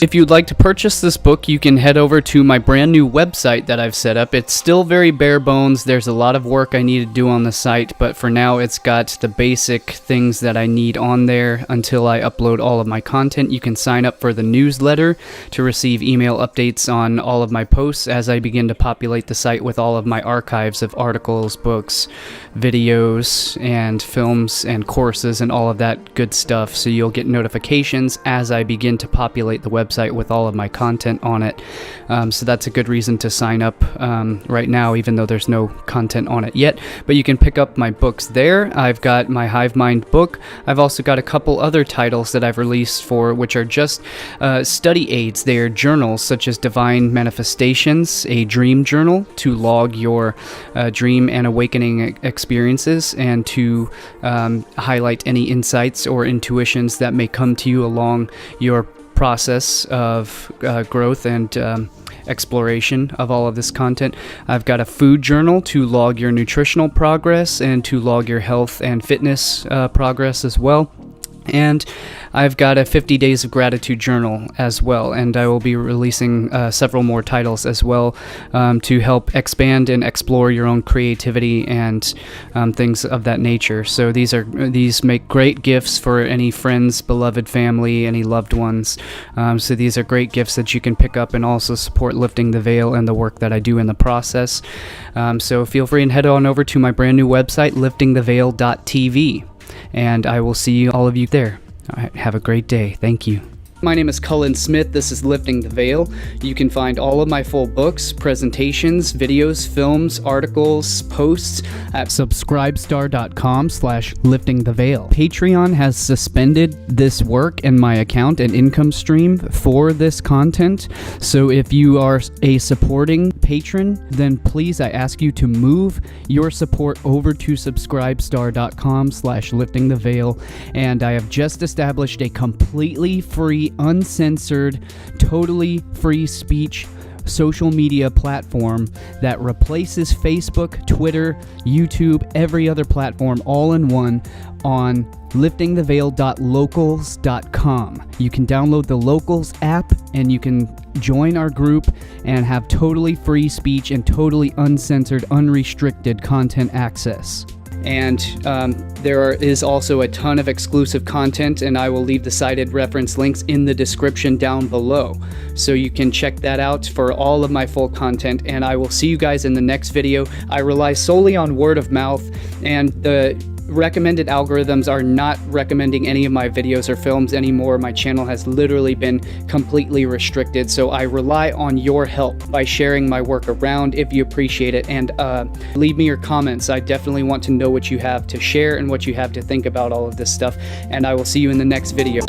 if you'd like to purchase this book, you can head over to my brand new website that I've set up. It's still very bare bones. There's a lot of work I need to do on the site, but for now it's got the basic things that I need on there until I upload all of my content. You can sign up for the newsletter to receive email updates on all of my posts as I begin to populate the site with all of my archives of articles, books, videos, and films and courses and all of that good stuff. So you'll get notifications as I begin to populate the website with all of my content on it. So that's a good reason to sign up right now, even though there's no content on it yet. But you can pick up my books there. I've got my Hive Mind book. I've also got a couple other titles that I've released which are just study aids. They are journals such as Divine Manifestations, a dream journal to log your dream and awakening experiences and to highlight any insights or intuitions that may come to you along your process of growth and exploration of all of this content. I've got a food journal to log your nutritional progress and to log your health and fitness progress as well. And I've got a 50 Days of Gratitude journal as well, and I will be releasing several more titles as well to help expand and explore your own creativity and things of that nature. So these make great gifts for any friends, beloved family, any loved ones. So these are great gifts that you can pick up and also support Lifting the Veil and the work that I do in the process. So feel free and head on over to my brand new website, liftingtheveil.tv. And I will see all of you there. All right, have a great day. Thank you. My name is Cullen Smith. This is Lifting the Veil. You can find all of my full books, presentations, videos, films, articles, posts at subscribestar.com/liftingtheveil. Patreon has suspended this work and my account and income stream for this content. So if you are a supporting patron, then please, I ask you to move your support over to subscribestar.com/liftingtheveil. And I have just established a completely free, uncensored, totally free speech social media platform that replaces Facebook, Twitter, YouTube, every other platform all in one on liftingtheveil.locals.com. You can download the Locals app and you can join our group and have totally free speech and totally uncensored, unrestricted content access. And there is also a ton of exclusive content, and I will leave the cited reference links in the description down below. So you can check that out for all of my full content, and I will see you guys in the next video. I rely solely on word of mouth, and the recommended algorithms are not recommending any of my videos or films anymore. My channel has literally been completely restricted, so I rely on your help by sharing my work around if you appreciate it, and leave me your comments. I definitely want to know what you have to share and what you have to think about all of this stuff, and I will see you in the next video.